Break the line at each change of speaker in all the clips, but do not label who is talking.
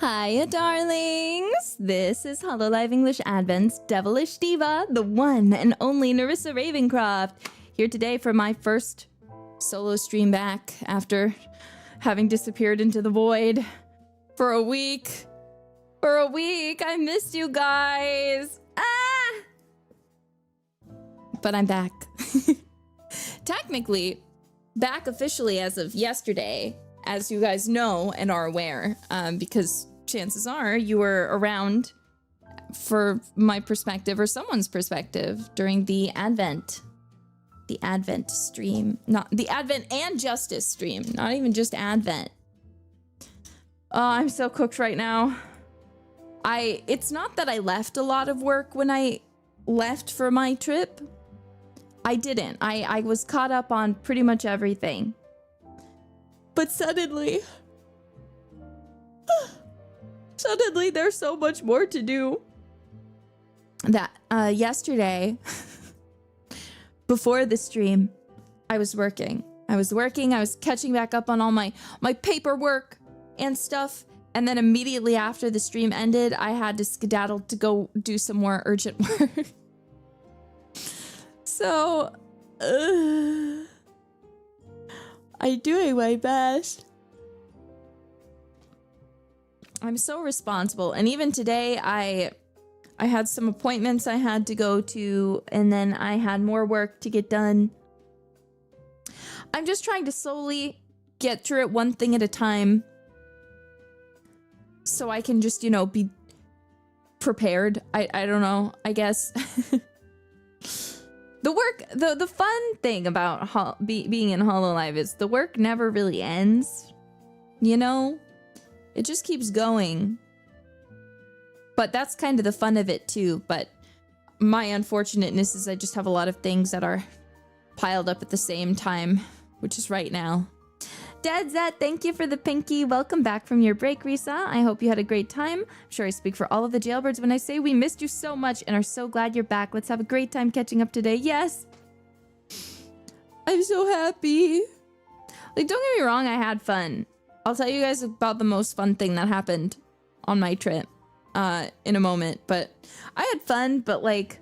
Hiya, darlings! This is Hololive English Advent's Devilish Diva, the one and only Nerissa Ravencroft, here today for my first solo stream back after having disappeared into the void for a week. For a week! I missed you guys! Ah! But I'm back. Technically, back officially as of yesterday, as you guys know and are aware, because chances are you were around for my perspective or someone's perspective during the Advent stream. Not the Advent and Justice stream, not even just Advent. Oh, I'm so cooked right now. It's not that I left a lot of work when I left for my trip. I didn't. I was caught up on pretty much everything. But suddenly there's so much more to do that yesterday, before the stream, I was working. I was catching back up on all my paperwork and stuff. And then immediately after the stream ended, I had to skedaddle to go do some more urgent work. So, I'm doing my best. I'm so responsible. And even today, I had some appointments I had to go to, and then I had more work to get done. I'm just trying to slowly get through it one thing at a time, so I can just, you know, be prepared. I don't know, I guess. The fun thing about being in Hololive is the work never really ends, you know? It just keeps going. But that's kind of the fun of it too, but my unfortunateness is I just have a lot of things that are piled up at the same time, which is right now. Deadzat, thank you for the pinky. Welcome back from your break, Risa. I hope you had a great time. I'm sure I speak for all of the Jailbirds when I say we missed you so much and are so glad you're back. Let's have a great time catching up today. Yes. I'm so happy. Like, don't get me wrong, I had fun. I'll tell you guys about the most fun thing that happened on my trip in a moment. But I had fun, but like...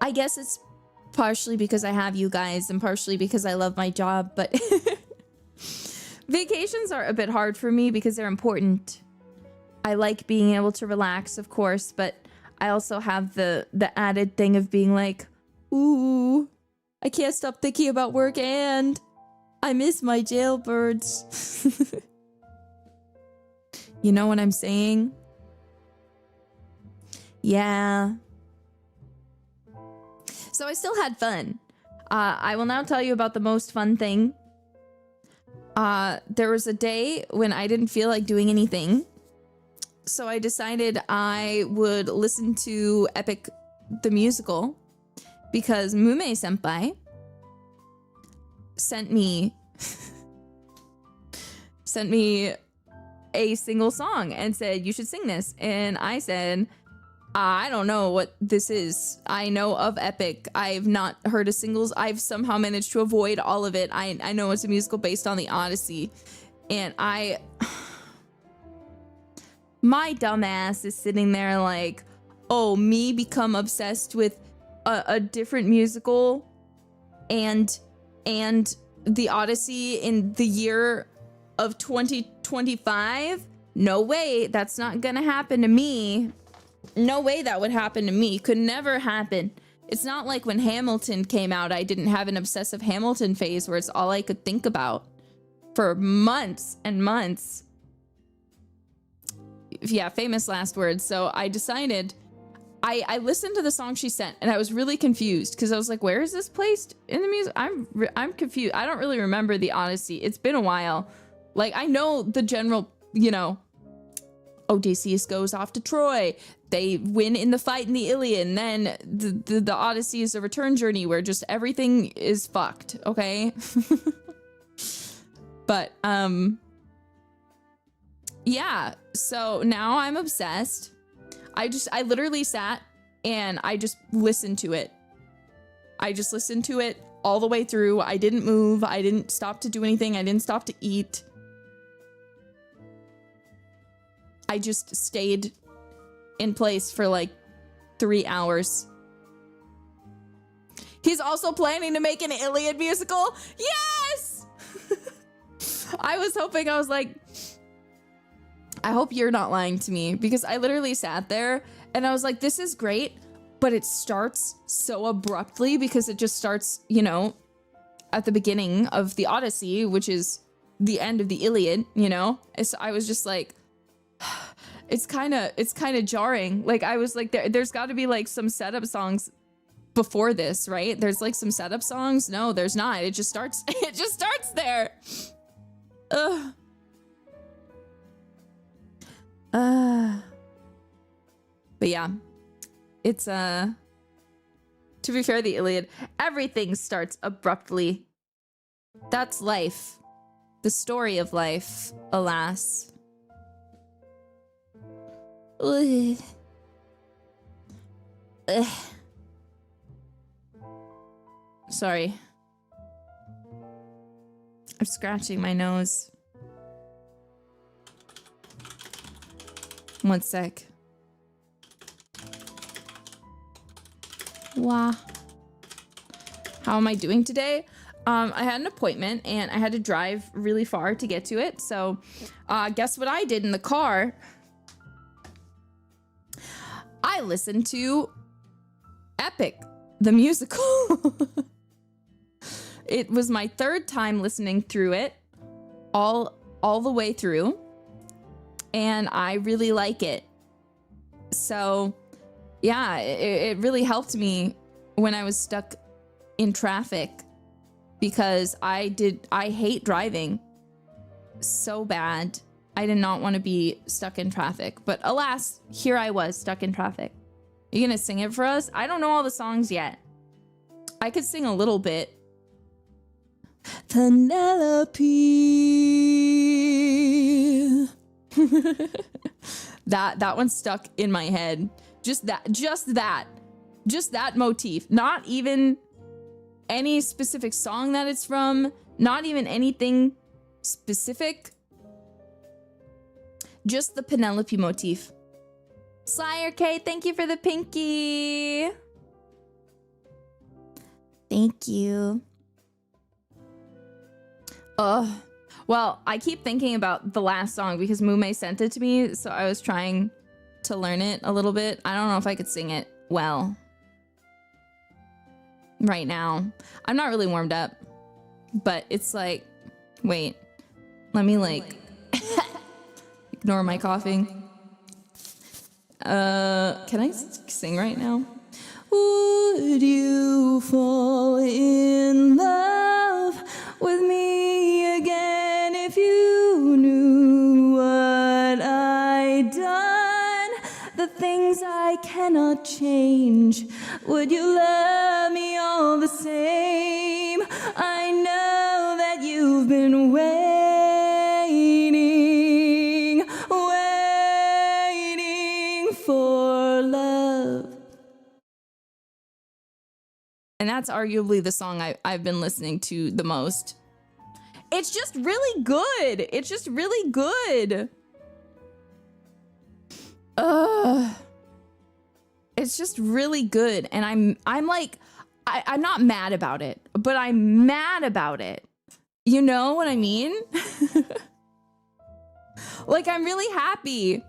I guess it's partially because I have you guys and partially because I love my job, but vacations are a bit hard for me because they're important. I like being able to relax, of course, but I also have the added thing of being like, ooh, I can't stop thinking about work and I miss my jailbirds. You know what I'm saying? Yeah. So I still had fun. I will now tell you about the most fun thing. There was a day when I didn't feel like doing anything. So I decided I would listen to Epic the Musical because Mume-senpai sent me a single song and said, you should sing this. And I said, I don't know what this is. I know of Epic. I've not heard of singles. I've somehow managed to avoid all of it. I know it's a musical based on the Odyssey. And my dumbass is sitting there like, oh, me become obsessed with a different musical and the Odyssey in the year of 2025? No way. That's not gonna happen to me. No way that would happen to me. Could never happen. It's not like when Hamilton came out, I didn't have an obsessive Hamilton phase where it's all I could think about for months and months. Yeah, famous last words. So I decided, I listened to the song she sent and I was really confused because I was like, where is this placed in the music? I'm confused. I don't really remember the Odyssey. It's been a while. Like, I know the general, you know, Odysseus goes off to Troy. They win in the fight in the Iliad, and then the Odyssey is a return journey where just everything is fucked, okay? But, yeah, so now I'm obsessed. I literally sat and I just listened to it. I just listened to it all the way through. I didn't move. I didn't stop to do anything. I didn't stop to eat. I just stayed in place for like 3 hours. He's also planning to make an Iliad musical. Yes! I was hoping, I was like, I hope you're not lying to me, because I literally sat there and I was like, this is great, but it starts so abruptly because it just starts, you know, at the beginning of the Odyssey, which is the end of the Iliad, you know? So I was just like, it's kind of jarring. Like, I was like, there's got to be like some setup songs before this, right? There's like some setup songs. No, there's not. It just starts there. Ugh. But yeah, it's to be fair, the Iliad, everything starts abruptly. That's life. The story of life, alas. Ugh. Ugh. Sorry. I'm scratching my nose. One sec. Wow. How am I doing today? I had an appointment and I had to drive really far to get to it. So, guess what I did in the car? I listened to Epic, the musical. It was my third time listening through it, all the way through, and I really like it. So, yeah, it really helped me when I was stuck in traffic, because I hate driving so bad. I did not want to be stuck in traffic, but alas, here I was stuck in traffic. You gonna sing it for us? I don't know all the songs yet. I could sing a little bit. Penelope. that one stuck in my head. Just that motif. Not even any specific song that it's from. Not even anything specific. Just the Penelope motif. Slayer K, thank you for the pinky. Thank you. Well, I keep thinking about the last song because Mume sent it to me, so I was trying to learn it a little bit. I don't know if I could sing it well right now. I'm not really warmed up, but it's like, wait, let me like ignore my coughing. Can I sing right now? Would you fall in love with me again if you knew what I'd done? The things I cannot change. Would you love me all the same? I know that you've been waiting for love. And that's arguably the song I've been listening to the most. It's just really good. It's just really good. It's just really good. And I'm like, I'm not mad about it, but I'm mad about it. You know what I mean? Like, I'm really happy.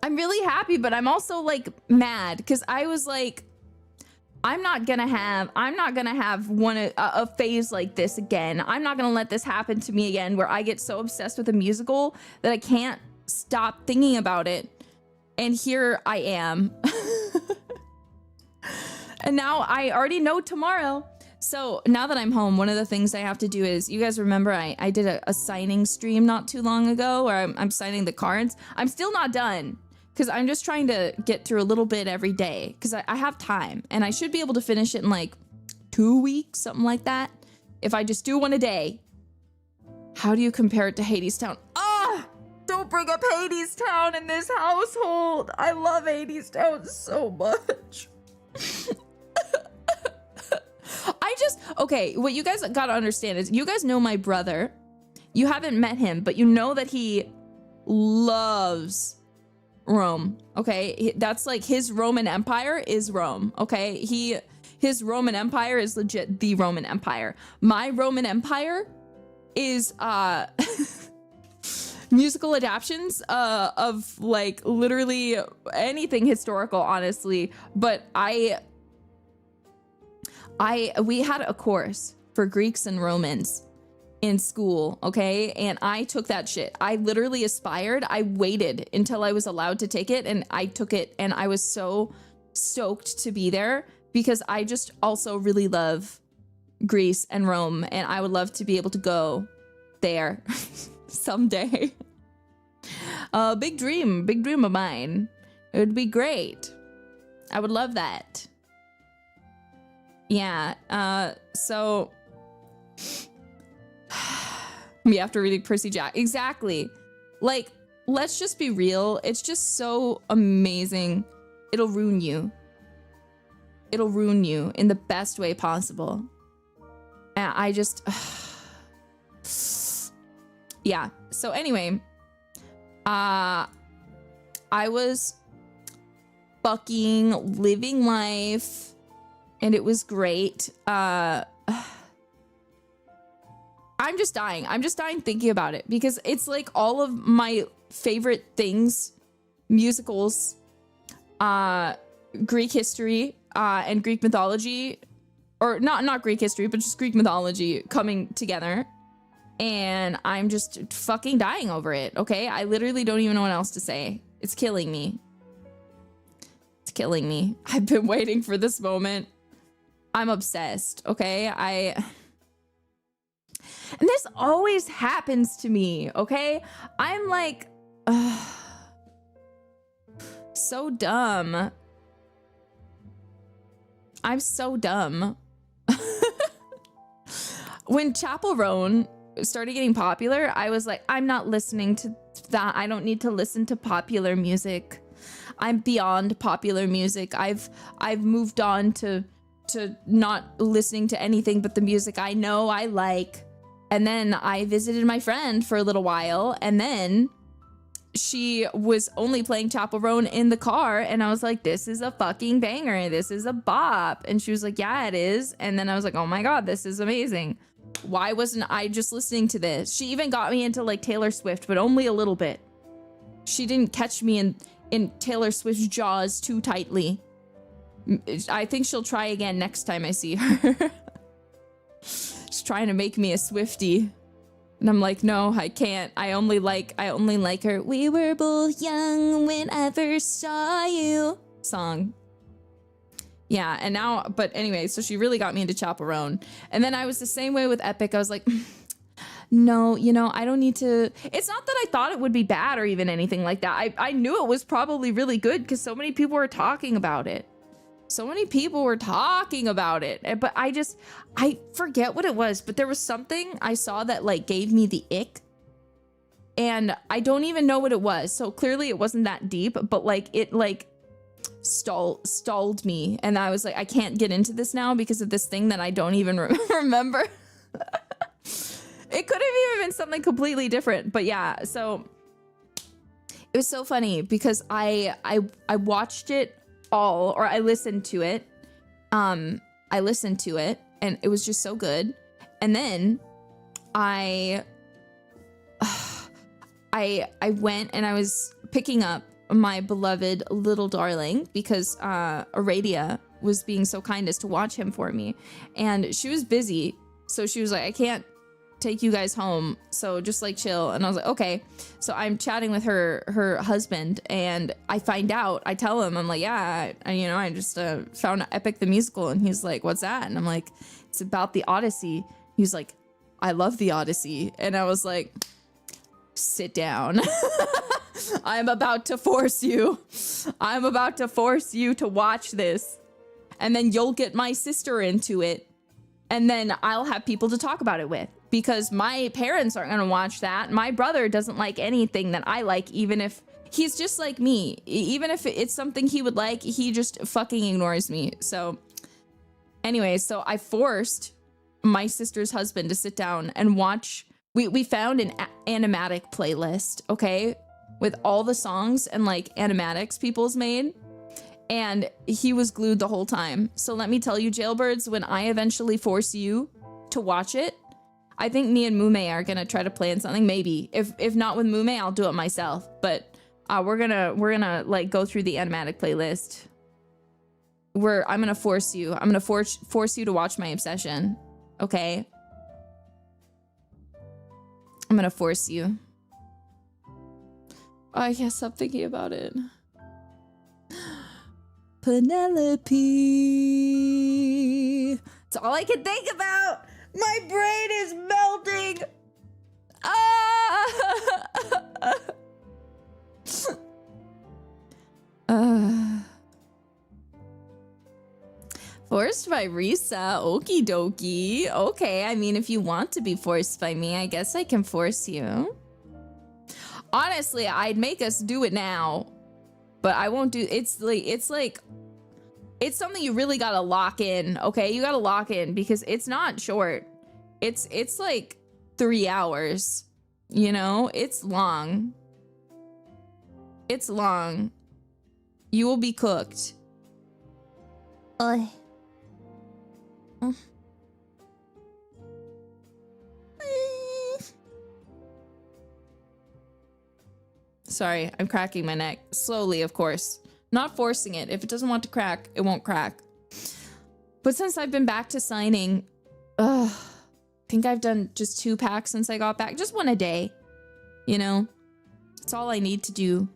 I'm really happy, but I'm also like mad because I was like, I'm not gonna have a phase like this again. I'm not gonna let this happen to me again, where I get so obsessed with a musical that I can't stop thinking about it. And here I am. And now I already know tomorrow. So now that I'm home, one of the things I have to do is, you guys remember I did a signing stream not too long ago where I'm signing the cards. I'm still not done because I'm just trying to get through a little bit every day because I have time and I should be able to finish it in like 2 weeks, something like that. If I just do one a day. How do you compare it to Hades Town? Ah! Don't bring up Hades Town in this household. I love Hades Town so much. Okay, what you guys gotta understand is you guys know my brother. You haven't met him, but you know that he loves Rome, okay? That's like his Roman Empire is Rome, okay? His Roman Empire is legit the Roman Empire. My Roman Empire is musical adaptions of like literally anything historical, honestly. But we had a course for Greeks and Romans in school, okay? And I took that shit. I literally aspired. I waited until I was allowed to take it, and I took it, and I was so stoked to be there because I just also really love Greece and Rome, and I would love to be able to go there someday. Big dream of mine. It would be great. I would love that. Yeah, so me after reading Percy Jackson. Exactly. Like, let's just be real. It's just so amazing. It'll ruin you. It'll ruin you in the best way possible. And I just... yeah. So anyway, I was fucking living life, and it was great. I'm just dying. I'm just dying thinking about it because it's like all of my favorite things, musicals, Greek history, and Greek mythology, or not Greek history, but just Greek mythology coming together. And I'm just fucking dying over it, okay? I literally don't even know what else to say. It's killing me. It's killing me. I've been waiting for this moment. I'm obsessed, okay? And this always happens to me, okay? I'm like, so dumb. I'm so dumb. When Chapel Roan started getting popular, I was like, I'm not listening to that. I don't need to listen to popular music. I'm beyond popular music. I've moved on to not listening to anything but the music I know I like. And then I visited my friend for a little while, and then she was only playing Chapel Roan in the car, and I was like, this is a fucking banger. This is a bop. And she was like, yeah, it is. And then I was like, oh my God, this is amazing. Why wasn't I just listening to this? She even got me into like Taylor Swift, but only a little bit. She didn't catch me in Taylor Swift's jaws too tightly. I think she'll try again next time I see her. She's trying to make me a Swiftie. And I'm like, no, I can't. I only like her "We Were Both Young When I First Saw You" song. Yeah, and now, but anyway, so she really got me into Chapel Roan. And then I was the same way with Epic. I was like, no, you know, I don't need to. It's not that I thought it would be bad or even anything like that. I knew it was probably really good because so many people were talking about it. So many people were talking about it, but I forget what it was, but there was something I saw that like gave me the ick, and I don't even know what it was. So clearly it wasn't that deep, but like it like stalled me, and I was like, I can't get into this now because of this thing that I don't even remember. It could have even been something completely different, but yeah. So it was so funny because I watched it all, or I listened to it. And it was just so good. And then I went and I was picking up my beloved little darling because Aradia was being so kind as to watch him for me, and she was busy, so she was like, I can't take you guys home, so just like chill. And I was like, okay. So I'm chatting with her husband, and I tell him, I'm like, yeah, I just found Epic the Musical. And he's like, what's that? And I'm like, it's about the Odyssey. He's like, I love the Odyssey. And I was like, sit down. I'm about to force you to watch this, and then you'll get my sister into it, and then I'll have people to talk about it with, because my parents aren't gonna watch that. My brother doesn't like anything that I like, even if he's just like me. Even if it's something he would like, he just fucking ignores me. So Anyway, so I forced my sister's husband to sit down and watch. We found an animatic playlist, okay, with all the songs and like animatics people's made, and he was glued the whole time. So let me tell you, Jailbirds, when I eventually force you to watch it, I think me and Mume are gonna try to plan something. Maybe if not with Mume, I'll do it myself. But we're gonna like go through the animatic playlist. I'm gonna force you. I'm gonna force you to watch my obsession. Okay. I'm gonna force you. Oh yes, I'm thinking about it. Penelope. It's all I can think about. My brain is melting. Forced by Risa. Okie dokie. Okay, I mean, if you want to be forced by me, I guess I can force you. Honestly, I'd make us do it now, but I won't do. It's something you really gotta lock in. Okay, you gotta lock in because it's not short. It's like 3 hours. You know, it's long. It's long. You will be cooked. Sorry, I'm cracking my neck. Slowly, of course. Not forcing it. If it doesn't want to crack, it won't crack. But since I've been back to signing, I think I've done just 2 packs since I got back. Just 1 a day. You know? That's all I need to do.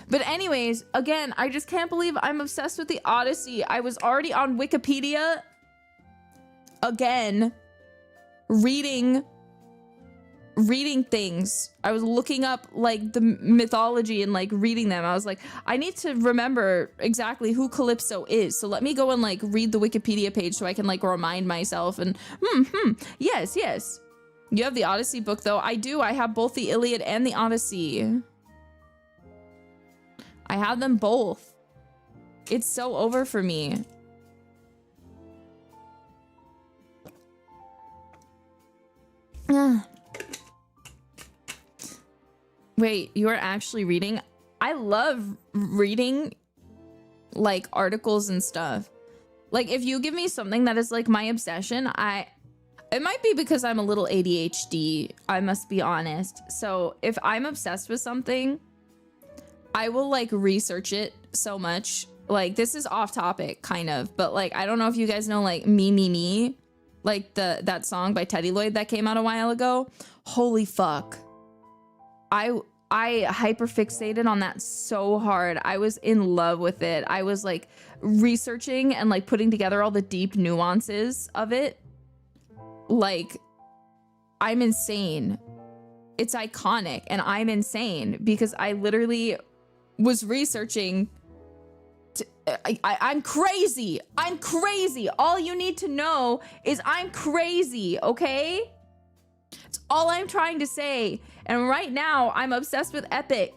But anyways, again, I just can't believe I'm obsessed with the Odyssey. I was already on Wikipedia. Again. Reading things. I was looking up like the mythology and like reading them. I was like, I need to remember exactly who Calypso is. So let me go and like read the Wikipedia page so I can like remind myself and yes. You have the Odyssey book though. I do. I have both the Iliad and the Odyssey. I have them both. It's so over for me. Wait, you are actually reading? I love reading like articles and stuff. Like if you give me something that is like my obsession, it might be because I'm a little ADHD, I must be honest. So if I'm obsessed with something, I will like research it so much. Like this is off topic kind of, but like I don't know if you guys know like Me, like that song by Teddy Lloyd that came out a while ago. Holy fuck. I hyperfixated on that so hard. I was in love with it. I was like researching and like putting together all the deep nuances of it. Like, I'm insane. It's iconic and I'm insane because I literally was researching. I'm crazy. I'm crazy. All you need to know is I'm crazy, okay? It's all I'm trying to say. And right now, I'm obsessed with Epic.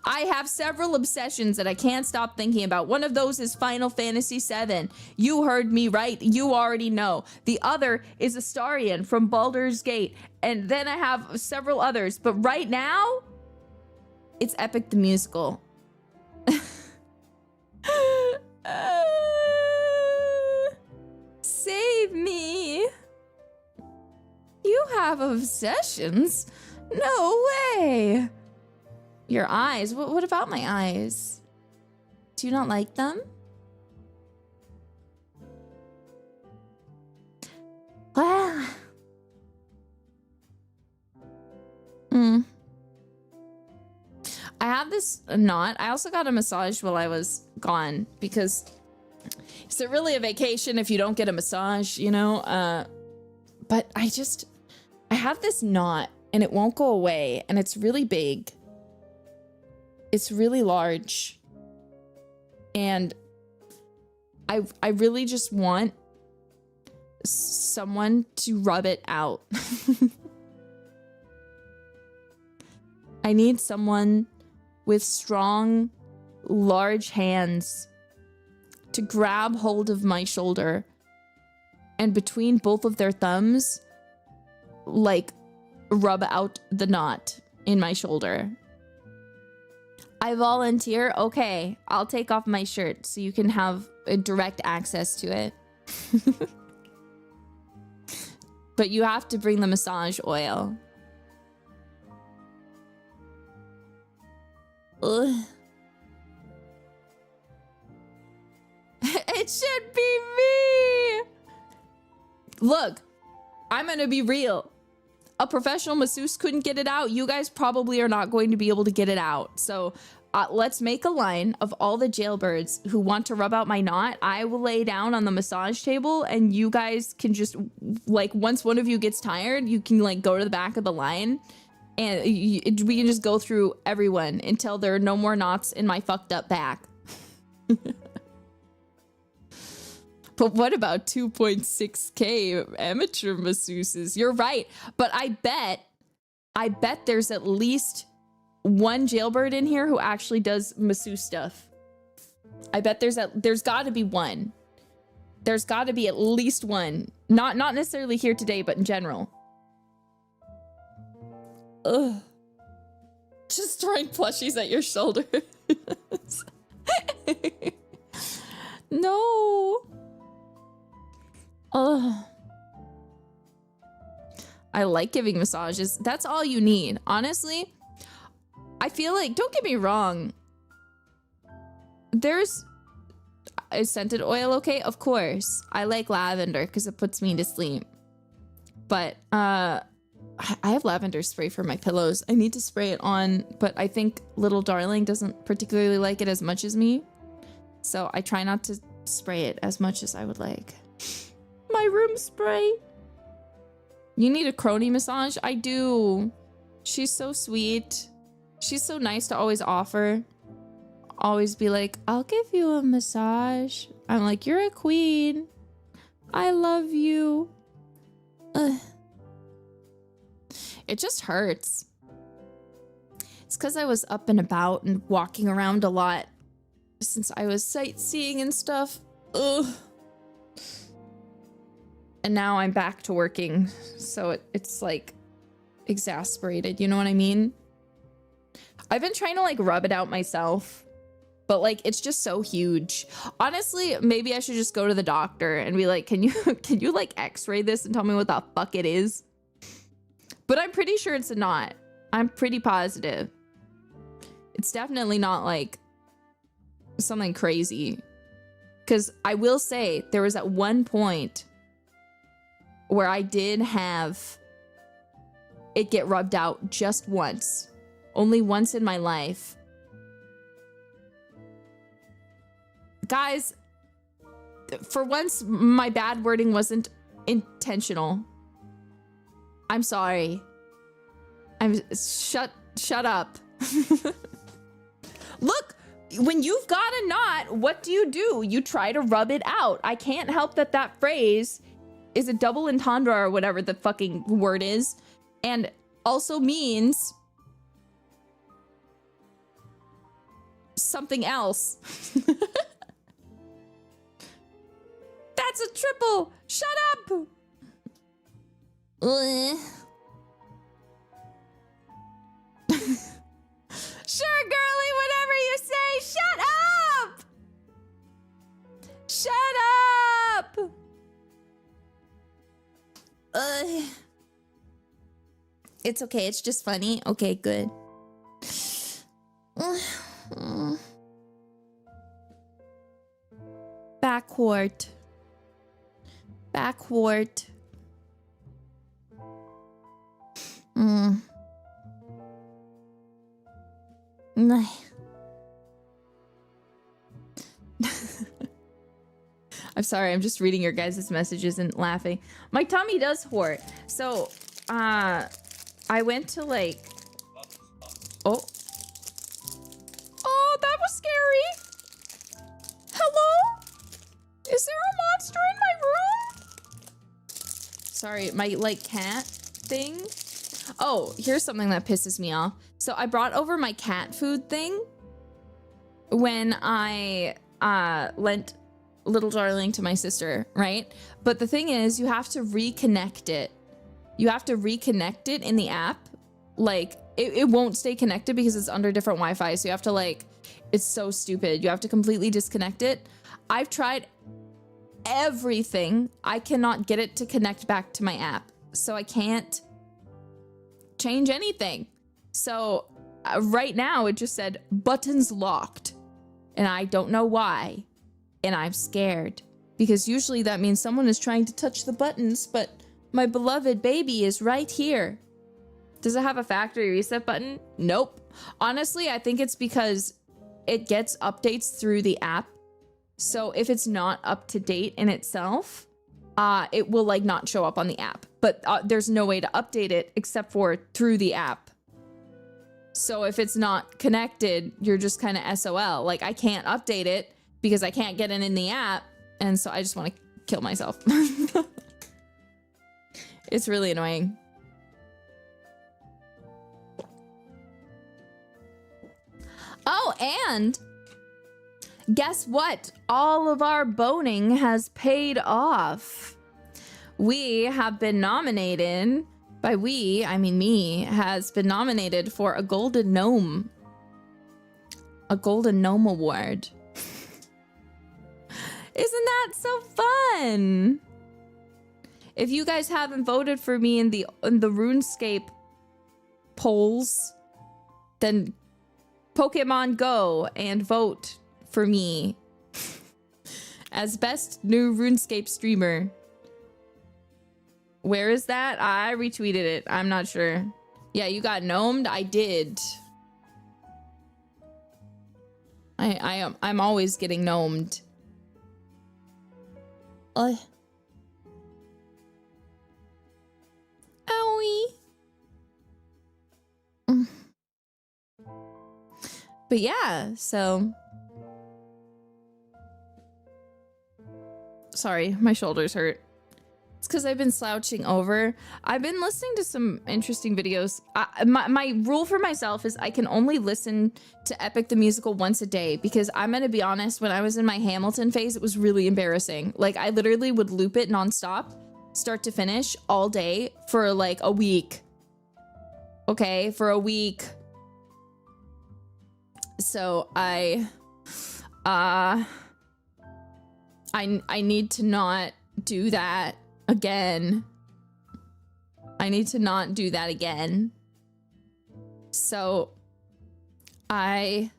I have several obsessions that I can't stop thinking about. One of those is Final Fantasy VII. You heard me right. You already know. The other is Astarion from Baldur's Gate. And then I have several others. But right now, it's Epic the Musical. Save me. You have obsessions? No way. Your eyes? What about my eyes? Do you not like them? Well. I have this knot. I also got a massage while I was gone because is it really a vacation if you don't get a massage, you know? But I have this knot and it won't go away and it's really big. It's really large. And I really just want someone to rub it out. I need someone with strong, large hands to grab hold of my shoulder and between both of their thumbs, like, rub out the knot in my shoulder. I volunteer. Okay, I'll take off my shirt so you can have a direct access to it. But you have to bring the massage oil. Ugh. It should be me! Look, I'm gonna be real. A professional masseuse couldn't get it out. You guys probably are not going to be able to get it out. So let's make a line of all the jailbirds who want to rub out my knot. I will lay down on the massage table and you guys can just, like, once one of you gets tired, you can, like, go to the back of the line and we can just go through everyone until there are no more knots in my fucked up back. But what about 2.6K amateur masseuses? You're right. But I bet there's at least one jailbird in here who actually does masseuse stuff. I bet there's got to be one. There's got to be at least one. Not necessarily here today, but in general. Ugh. Just throwing plushies at your shoulder. No. Ugh. I like giving massages. That's all you need. Honestly, I feel like, don't get me wrong. Is scented oil okay? Of course. I like lavender because it puts me to sleep. But I have lavender spray for my pillows. I need to spray it on, but I think little darling doesn't particularly like it as much as me. So I try not to spray it as much as I would like. My room spray. You need a crony massage? I do. She's so sweet. She's so nice to always offer. Always be like, I'll give you a massage. I'm like, you're a queen. I love you. Ugh. It just hurts. It's because I was up and about and walking around a lot since I was sightseeing and stuff. Ugh. And now I'm back to working, so it's like exasperated, you know what I mean? I've been trying to like rub it out myself, but like it's just so huge. Honestly, maybe I should just go to the doctor and be like, can you like x-ray this and tell me what the fuck it is? But I'm pretty sure it's a knot. I'm pretty positive. It's definitely not like something crazy. Because I will say there was at one point where I did have it get rubbed out just once. Only once in my life. Guys, for once, my bad wording wasn't intentional. I'm sorry. Shut up. Look, when you've got a knot, what do? You try to rub it out. I can't help that phrase is a double entendre or whatever the fucking word is, and also means something else. That's a triple. Shut up. Sure, girly, whatever you say. Shut up. Shut up. It's okay. It's just funny. Okay, good. Backward. I'm sorry, I'm just reading your guys' messages and laughing. My tummy does hurt. So, I went to like... Oh, that was scary. Hello? Is there a monster in my room? Sorry, my like cat thing. Oh, here's something that pisses me off. So I brought over my cat food thing when I lent little darling to my sister, right? But the thing is, you have to reconnect it. You have to reconnect it in the app. Like, it won't stay connected because it's under different Wi-Fi. So you have to, like, it's so stupid. You have to completely disconnect it. I've tried everything. I cannot get it to connect back to my app. So I can't change anything. So right now it just said buttons locked. And I don't know why. And I'm scared. Because usually that means someone is trying to touch the buttons, but my beloved baby is right here. Does it have a factory reset button? Nope. Honestly, I think it's because it gets updates through the app. So if it's not up to date in itself, it will like not show up on the app. But there's no way to update it except for through the app. So if it's not connected, you're just kind of SOL. Like, I can't update it because I can't get it in the app. And so I just want to kill myself. It's really annoying. Oh, and guess what? All of our boning has paid off. We have been nominated, by we, I mean me, has been nominated for a Golden Gnome. A Golden Gnome Award. Isn't that so fun? If you guys haven't voted for me in the RuneScape polls, then Pokemon Go and vote for me as best new RuneScape streamer. Where is that? I retweeted it. I'm not sure. Yeah, you got gnomed? I did. I'm always getting gnomed. Owie. But yeah, so sorry, my shoulders hurt. It's because I've been slouching over. I've been listening to some interesting videos. My rule for myself is I can only listen to Epic the Musical once a day, because I'm gonna be honest, when I was in my Hamilton phase, it was really embarrassing. Like, I literally would loop it nonstop, start to finish, all day for like a week. Okay, for a week. So I need to not do that again. I need to not do that again. So I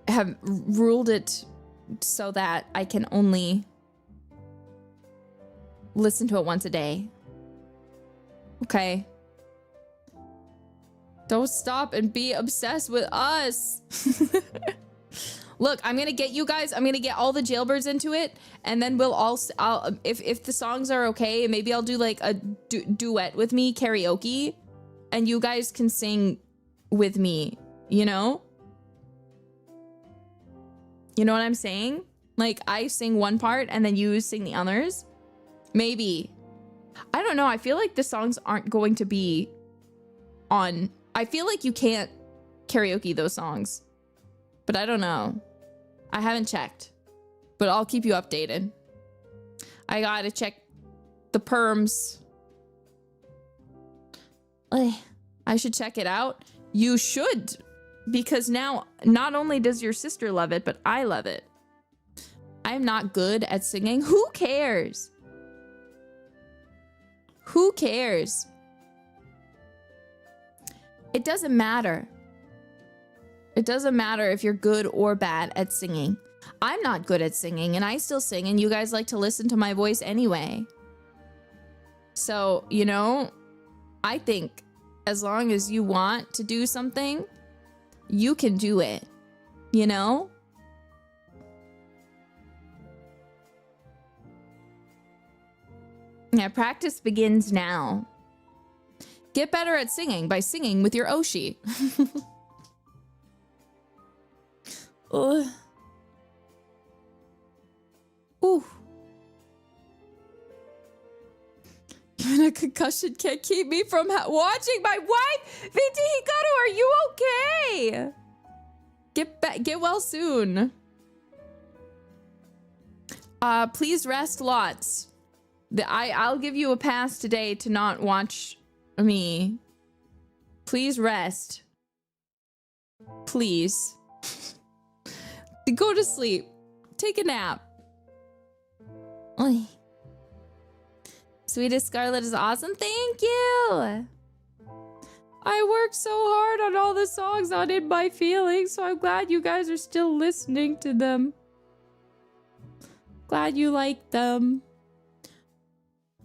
have ruled it so that I can only listen to it once a day. Okay. Don't stop and be obsessed with us. Look, I'm gonna get you guys, I'm gonna get all the Jailbirds into it, and then we'll all, if the songs are okay, maybe I'll do like a duet with me, karaoke, and you guys can sing with me, you know? You know what I'm saying? Like, I sing one part and then you sing the others. Maybe. I don't know, I feel like the songs aren't going to be on, I feel like you can't karaoke those songs, but I don't know. I haven't checked, but I'll keep you updated. I gotta check the perms. I should check it out. You should, because now not only does your sister love it, but I love it. I'm not good at singing. Who cares? Who cares? It doesn't matter. It doesn't matter if you're good or bad at singing. I'm not good at singing, and I still sing, and you guys like to listen to my voice anyway. So, you know, I think as long as you want to do something, you can do it, you know? Yeah, practice begins now. Get better at singing by singing with your Oshi. Ugh. Ooh. Even a concussion can't keep me from watching my wife. VT Hikaru, are you okay? Get well soon. Please rest lots. I'll give you a pass today to not watch me. Please rest. Please. Go to sleep. Take a nap. Oy. Sweetest Scarlet is awesome. Thank you. I worked so hard on all the songs on In My Feelings, so I'm glad you guys are still listening to them. Glad you like them.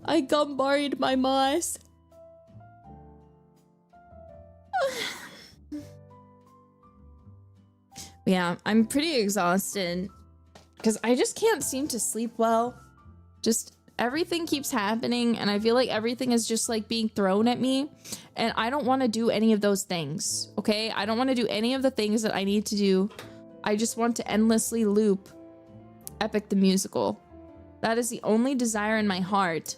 I buried my moss. Yeah, I'm pretty exhausted because I just can't seem to sleep well. Just everything keeps happening and I feel like everything is just like being thrown at me and I don't want to do any of those things, okay? I don't want to do any of the things that I need to do. I just want to endlessly loop Epic the Musical. That is the only desire in my heart.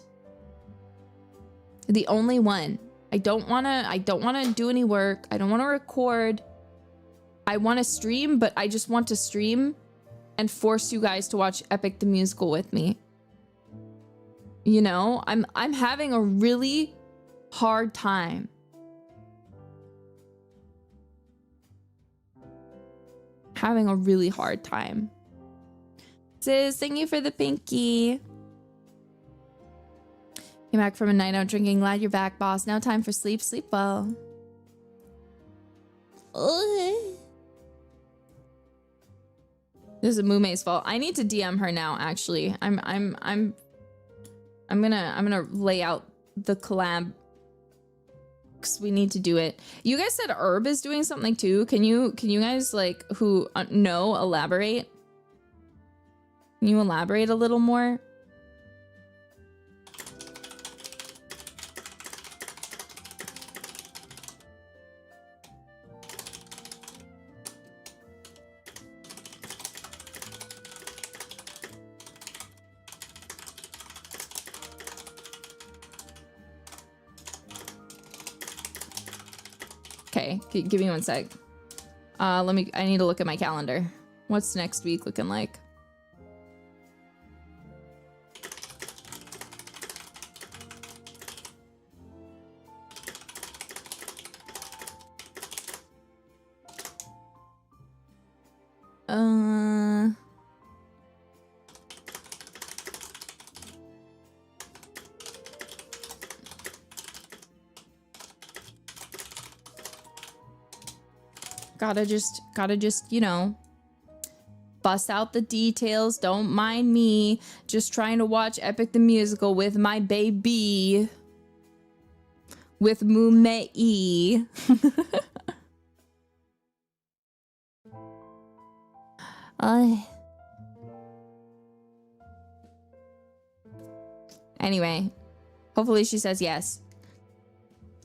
The only one. I don't want to do any work. I don't want to record. I want to stream, but I just want to stream and force you guys to watch Epic the Musical with me. You know, I'm having a really hard time. Having a really hard time. Sis, thank you for the pinky. Came back from a night out drinking. Glad you're back, boss. Now time for sleep. Sleep well. This is Mume's fault. I need to DM her now, actually. I'm gonna lay out the collab because we need to do it. You guys said Herb is doing something too. Can you guys like who know elaborate? Can you elaborate a little more? Okay, give me one sec. I need to look at my calendar. What's next week looking like? Gotta just, you know, bust out the details. Don't mind me. Just trying to watch Epic the Musical with my baby. With Mumei. Anyway, hopefully she says yes.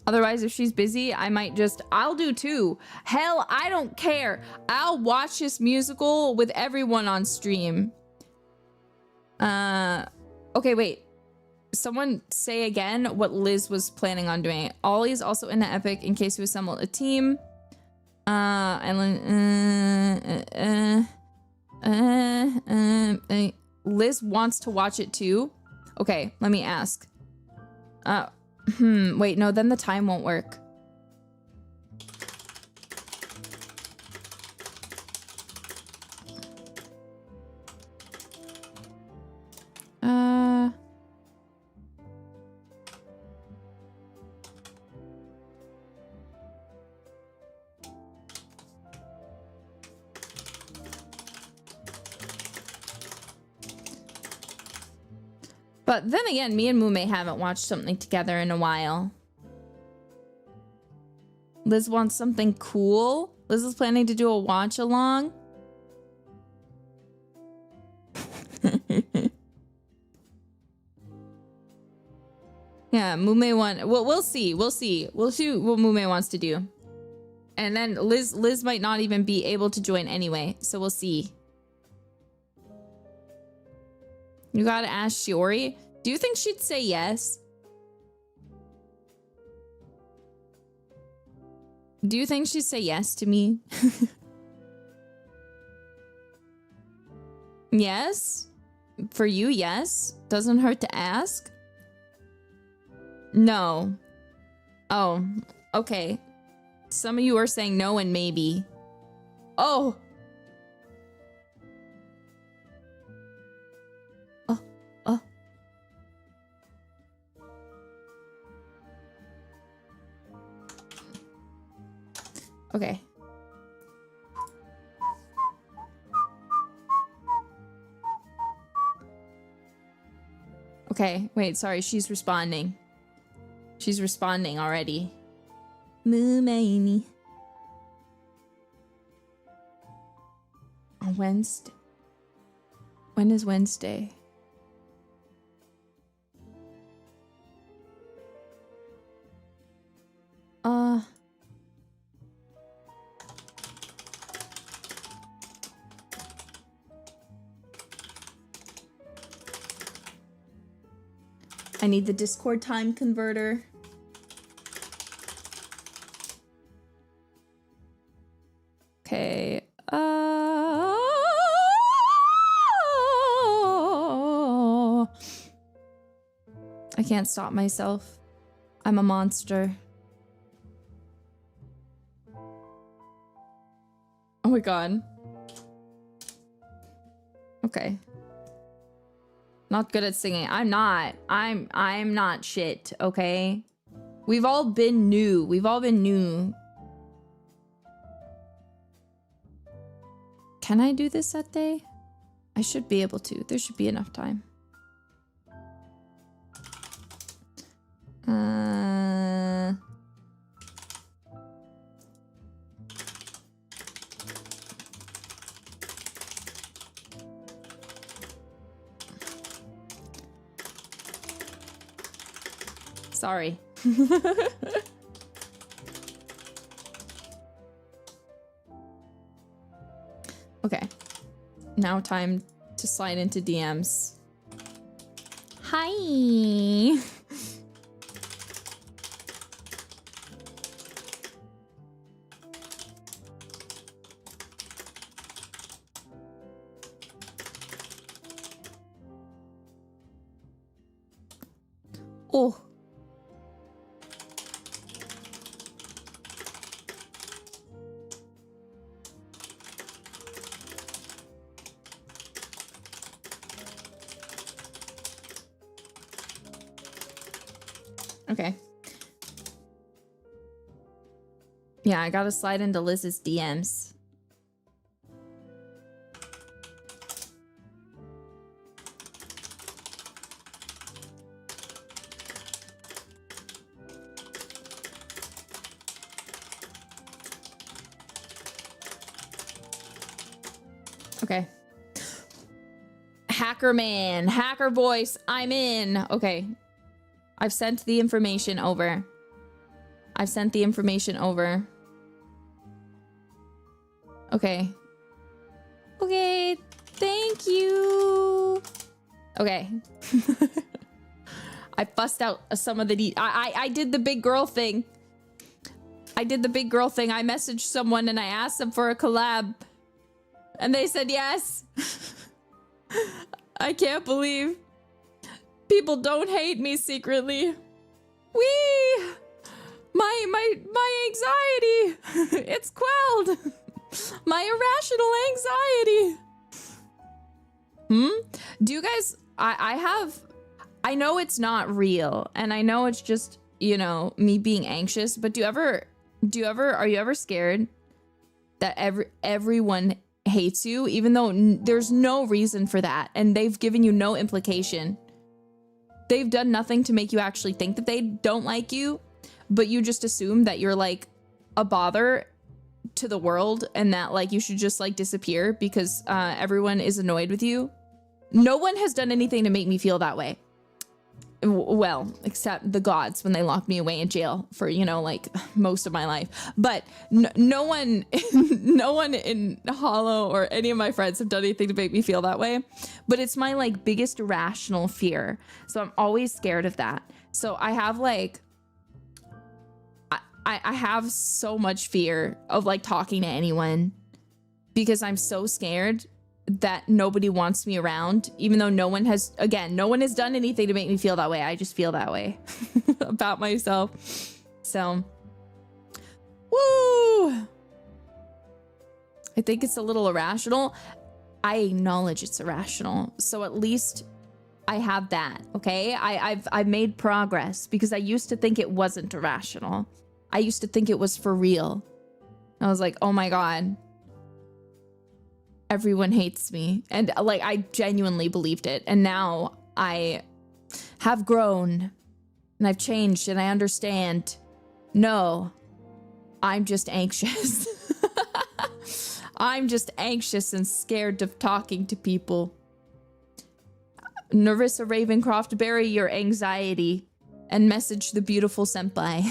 Otherwise, if she's busy, I might just... I'll do too. Hell, I don't care. I'll watch this musical with everyone on stream. Okay, wait. Someone say again what Liz was planning on doing. Ollie's also in the Epic in case we assemble a team. Liz wants to watch it too. Okay, let me ask. Wait, no, then the time won't work. But then again, me and Mume haven't watched something together in a while. Liz wants something cool. Liz is planning to do a watch along. Yeah, Mume want. Well, we'll see. We'll see. We'll see what Mume wants to do. And then Liz might not even be able to join anyway, so we'll see. You gotta ask Shiori. Do you think she'd say yes? Do you think she'd say yes to me? Yes? For you, yes. Doesn't hurt to ask. No. Oh, okay. Some of you are saying no and maybe. Oh. Oh. Oh. Okay. Okay, wait, sorry, she's responding. She's responding already. Moo on Wednesday. When is Wednesday? I need the Discord time converter. Okay. I can't stop myself. I'm a monster. Oh my god. Okay. Not good at singing. I'm not. I'm not shit, okay? We've all been new. We've all been new. Can I do this that day? I should be able to. There should be enough time. Sorry. Okay. Now time to slide into DMs. Hi. Oh. Okay. Yeah, I gotta slide into Liz's DMs. Okay. Hacker man, hacker voice, I'm in. Okay. I've sent the information over. I've sent the information over. Okay. Okay, thank you. Okay. I bust out some of the I did the big girl thing. I did the big girl thing. I messaged someone and I asked them for a collab. And they said yes. I can't believe people don't hate me secretly. Wee! My anxiety! It's quelled! My irrational anxiety! Do you guys... I know it's not real, and I know it's just, you know, me being anxious, but are you ever scared that everyone hates you, even though there's no reason for that, and they've given you no implication? They've done nothing to make you actually think that they don't like you, but you just assume that you're like a bother to the world and that like you should just like disappear because everyone is annoyed with you. No one has done anything to make me feel that way. Well, except the gods when they locked me away in jail for, you know, like most of my life. But no one in Hollow or any of my friends have done anything to make me feel that way. But it's my like biggest irrational fear. So I'm always scared of that. So I have like, I have so much fear of like talking to anyone because I'm so scared that nobody wants me around, even though no one has done anything to make me feel that way. I just feel that way about myself. So, woo! I think it's a little irrational. I acknowledge it's irrational. So at least I have that, okay? I've made progress because I used to think it wasn't irrational. I used to think it was for real. I was like, oh my God, everyone hates me. And like, I genuinely believed it. And now I have grown and I've changed and I understand. No, I'm just anxious. I'm just anxious and scared of talking to people. Nerissa Ravencroft, bury your anxiety and message the beautiful senpai.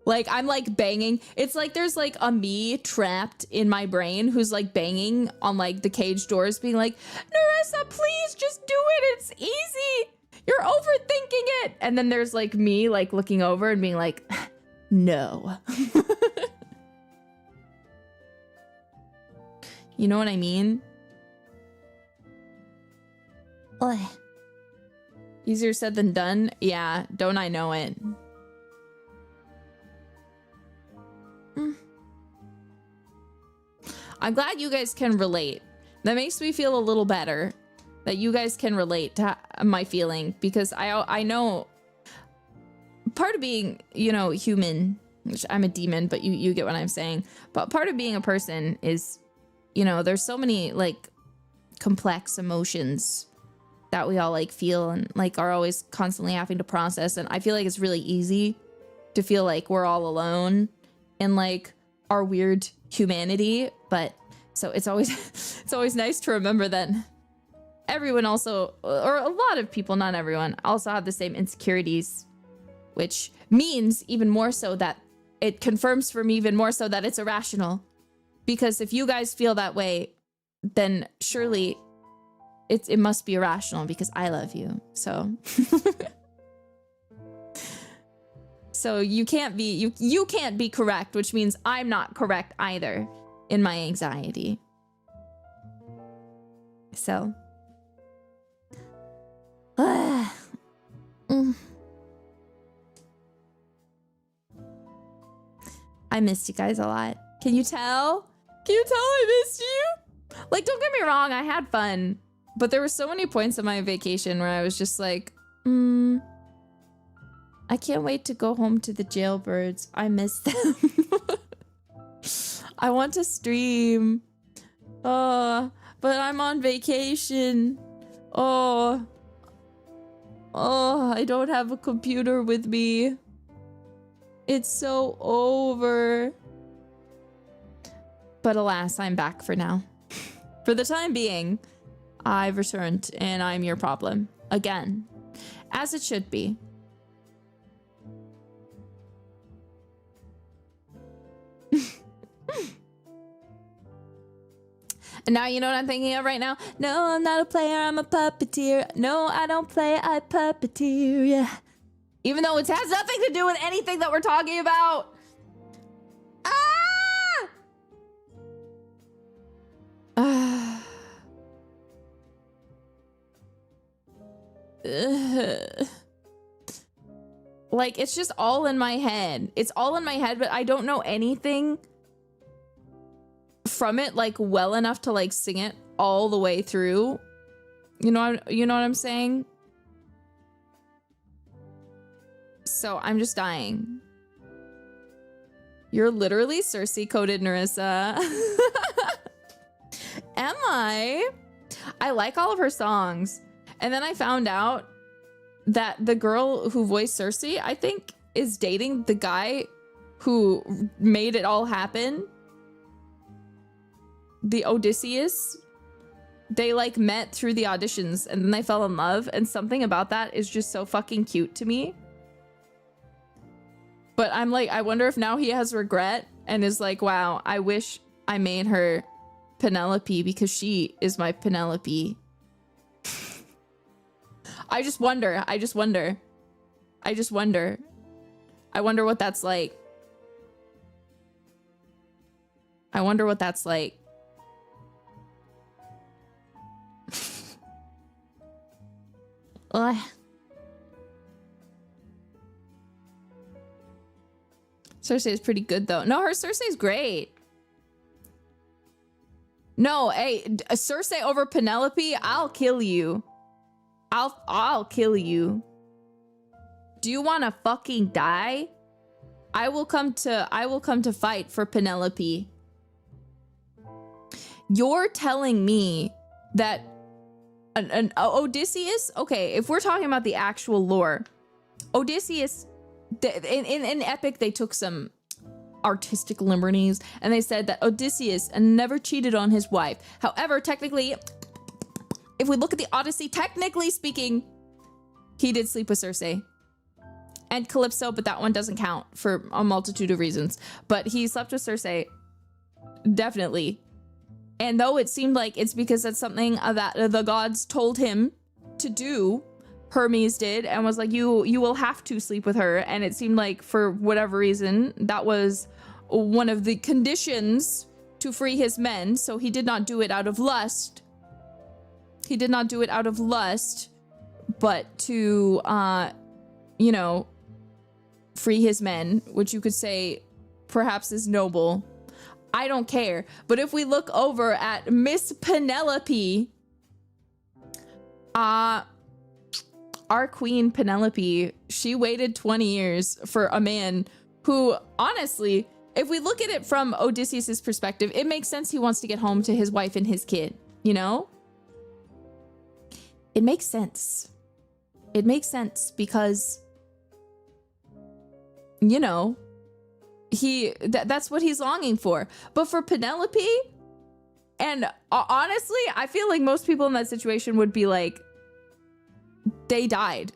Like, I'm like banging. It's like there's like a me trapped in my brain who's like banging on like the cage doors being like, Nerissa, please just do it. It's easy. You're overthinking it. And then there's like me like looking over and being like, no. You know what I mean? Ugh. Easier said than done. Yeah, don't I know it? I'm glad you guys can relate. That makes me feel a little better that you guys can relate to my feeling, because I know part of being, you know, human, which I'm a demon, but you get what I'm saying. But part of being a person is, you know, there's so many like complex emotions that we all like feel and like are always constantly having to process. And I feel like it's really easy to feel like we're all alone in like our weird humanity. But so it's always it's always nice to remember that everyone also, or a lot of people, not everyone, also have the same insecurities, which means even more so that it confirms for me even more so that it's irrational. Because if you guys feel that way, then surely it must be irrational because I love you. So so you can't be you can't be correct, which means I'm not correct either in my anxiety. So I missed you guys a lot. Can you tell? Can you tell I missed you? Like, don't get me wrong, I had fun. But there were so many points of my vacation where I was just like, I can't wait to go home to the Jailbirds. I miss them. I want to stream. But I'm on vacation. I don't have a computer with me. It's so over. But alas, I'm back for now. For the time being, I've returned and I'm your problem. Again. As it should be. And now you know what I'm thinking of right now? No, I'm not a player, I'm a puppeteer. No, I don't play, I puppeteer, yeah. Even though it has nothing to do with anything that we're talking about. Like, it's just all in my head. It's all in my head, but I don't know anything from it like well enough to like sing it all the way through. You know what I'm saying? So I'm just dying. You're literally Cersei coded, Nerissa. Am I? I like all of her songs. And then I found out that the girl who voiced Cersei, I think, is dating the guy who made it all happen. The Odysseus. They like met through the auditions and then they fell in love, and something about that is just so fucking cute to me. But I'm like, I wonder if now he has regret and is like, wow, I wish I made her Penelope because she is my Penelope. I just wonder. I wonder what that's like. Ugh. Cersei is pretty good though. No, her Cersei's great. No, hey, Cersei over Penelope, I'll kill you. I'll kill you. Do you want to fucking die? I will come to fight for Penelope. You're telling me that an Odysseus, okay, if we're talking about the actual lore, Odysseus, in Epic, they took some artistic liberties and they said that Odysseus never cheated on his wife. However, technically, if we look at the Odyssey, technically speaking, he did sleep with Cersei and Calypso, but that one doesn't count for a multitude of reasons. But he slept with Cersei, definitely. And though it seemed like it's because that's something that the gods told him to do, Hermes did and was like, you will have to sleep with her. And it seemed like for whatever reason, that was one of the conditions to free his men. So he did not do it out of lust. He did not do it out of lust, but to, you know, free his men, which you could say perhaps is noble. I don't care. But if we look over at Miss Penelope, our queen Penelope, she waited 20 years for a man who, honestly, if we look at it from Odysseus's perspective, it makes sense he wants to get home to his wife and his kid, you know? It makes sense. It makes sense because, you know, that's what he's longing for. But for Penelope, and honestly, I feel like most people in that situation would be like, they died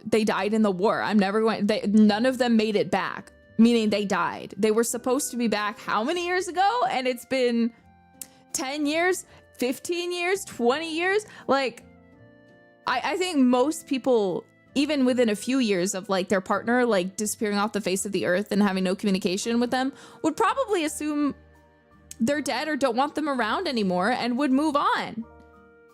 in the war. I'm never going, none of them made it back, meaning they died. They were supposed to be back how many years ago? And it's been 10 years, 15 years, 20 years. Like, I think most people, even within a few years of like their partner like disappearing off the face of the earth and having no communication with them, would probably assume they're dead or don't want them around anymore and would move on.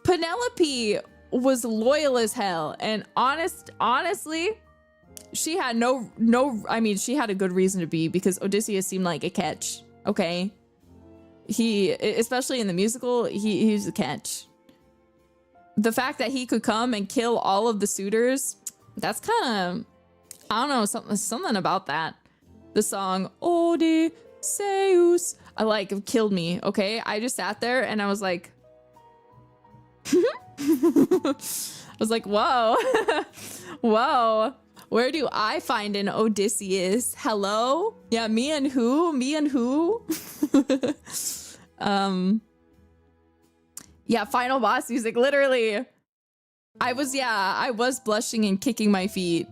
Penelope was loyal as hell, and honestly, she had I mean, she had a good reason to be, because Odysseus seemed like a catch, okay? He, especially in the musical, he's a catch. The fact that he could come and kill all of the suitors, that's kind of, I don't know, something about that. The song Odysseus, killed me, okay? I just sat there and I was like, I was like, whoa, whoa, where do I find an Odysseus? Hello? Yeah, me and who? Yeah, final boss music, literally. I was blushing and kicking my feet.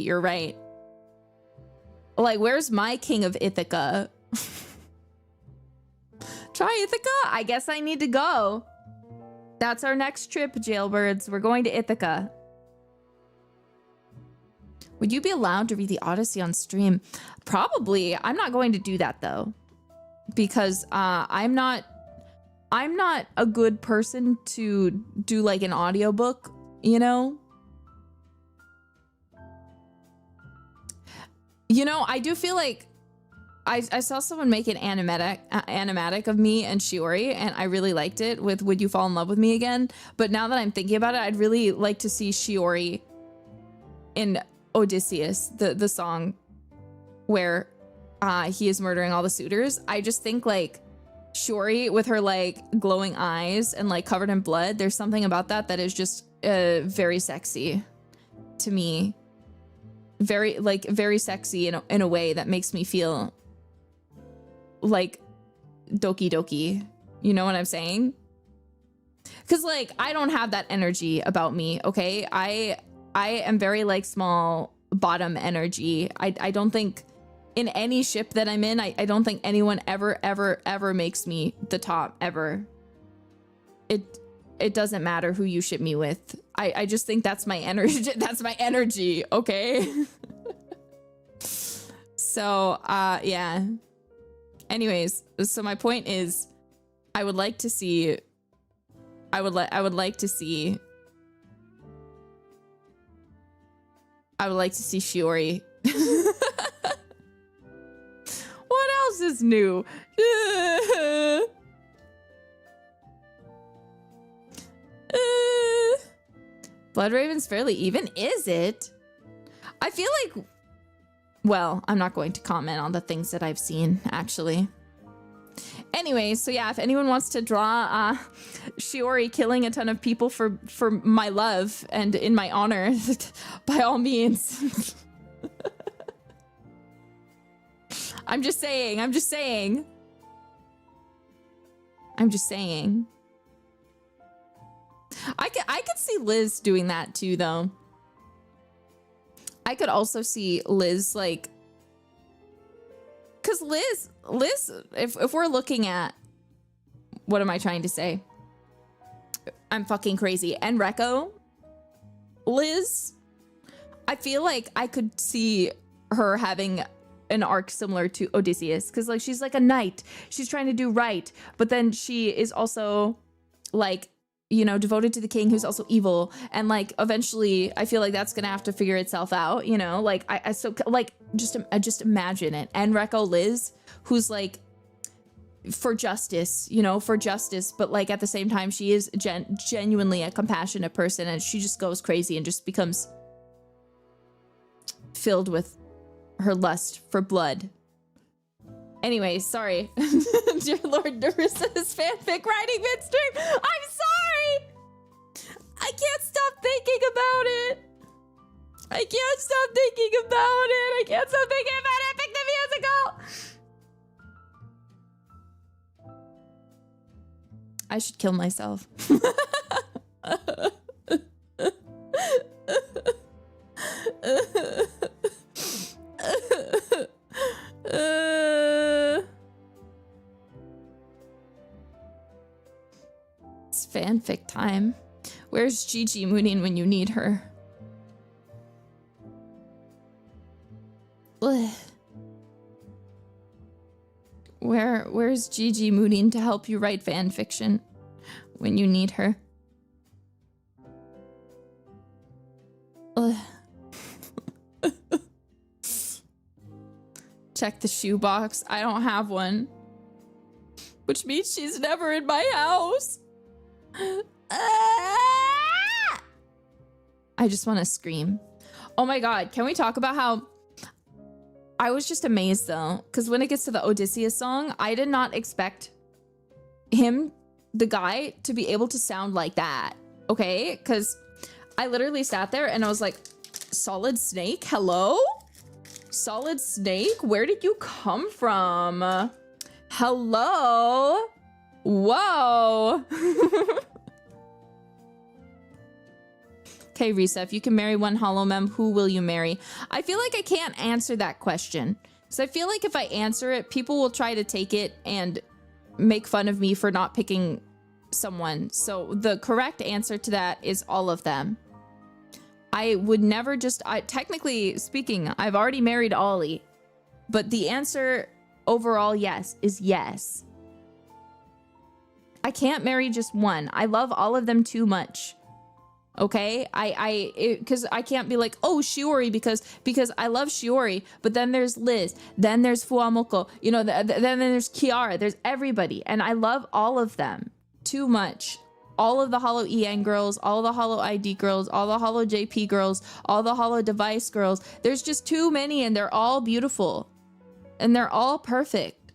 You're right. Like, where's my king of Ithaca? Try Ithaca? I guess I need to go. That's our next trip, Jailbirds. We're going to Ithaca. Would you be allowed to read the Odyssey on stream? Probably. I'm not going to do that though, because I'm not a good person to do like an audiobook, you know? You know, I do feel like I saw someone make an animatic of me and Shiori, and I really liked it with Would You Fall in Love with Me Again? But now that I'm thinking about it, I'd really like to see Shiori in Odysseus, the song where he is murdering all the suitors. I just think like Shiori with her like glowing eyes and like covered in blood, there's something about that is just very sexy to me. Very sexy in a way that makes me feel like doki doki. You know what I'm saying? Because like I don't have that energy about me, okay? I am very like small bottom energy. I don't think in any ship that I'm in, I don't think anyone ever makes me the top ever. It doesn't matter who you ship me with. I just think that's my energy. That's my energy, okay? So, yeah. Anyways, so my point is, I would like to see I would like to see Shiori. What else is new? Bloodraven's fairly even, is it? I feel like, well, I'm not going to comment on the things that I've seen, actually. Anyway, so yeah, if anyone wants to draw Shiori killing a ton of people for my love and in my honor, by all means. I'm just saying. I could see Liz doing that too, though. I could also see Liz, like, because Liz, if we're looking at, what am I trying to say? I'm fucking crazy. And Rekko, Liz, I feel like I could see her having an arc similar to Odysseus, because like she's like a knight, she's trying to do right, but then she is also like, you know, devoted to the king who's also evil, and like eventually I feel like that's gonna have to figure itself out, you know, like I so like just imagine it. And Rekko Liz, who's like for justice, you know, but like at the same time she is genuinely a compassionate person, and she just goes crazy and just becomes filled with her lust for blood. Anyway, sorry. Dear Lord, Nerissa's fanfic writing midstream. I'm sorry. I can't stop thinking about it. I can't stop thinking about it. Pick the musical. I should kill myself. It's fanfic time. Where's Gigi Moonin when you need her? Ugh. Where's Gigi Moonin to help you write fanfiction when you need her? Ugh. Check the shoebox. I don't have one. Which means she's never in my house. I just want to scream. Oh my god, can we talk about how I was just amazed though, because when it gets to the Odysseus song, I did not expect him, the guy, to be able to sound like that. Okay, because I literally sat there and I was like, Solid Snake, hello? Solid Snake, where did you come from? Hello? Whoa. Okay, Risa, if you can marry one hollow mem, who will you marry? I feel like I can't answer that question. So I feel like if I answer it, people will try to take it and make fun of me for not picking someone. So the correct answer to that is all of them. I would never just, technically speaking, I've already married Ollie, but the answer overall, yes, is yes. I can't marry just one. I love all of them too much. Okay, because I can't be like, oh, Shiori, because I love Shiori, but then there's Liz, then there's Fuamoko, you know, then there's Kiara, there's everybody, and I love all of them too much. All of the Hollow EN girls, all the Hollow ID girls, all the Hollow JP girls, all the Hollow Device girls. There's just too many, and they're all beautiful, and they're all perfect.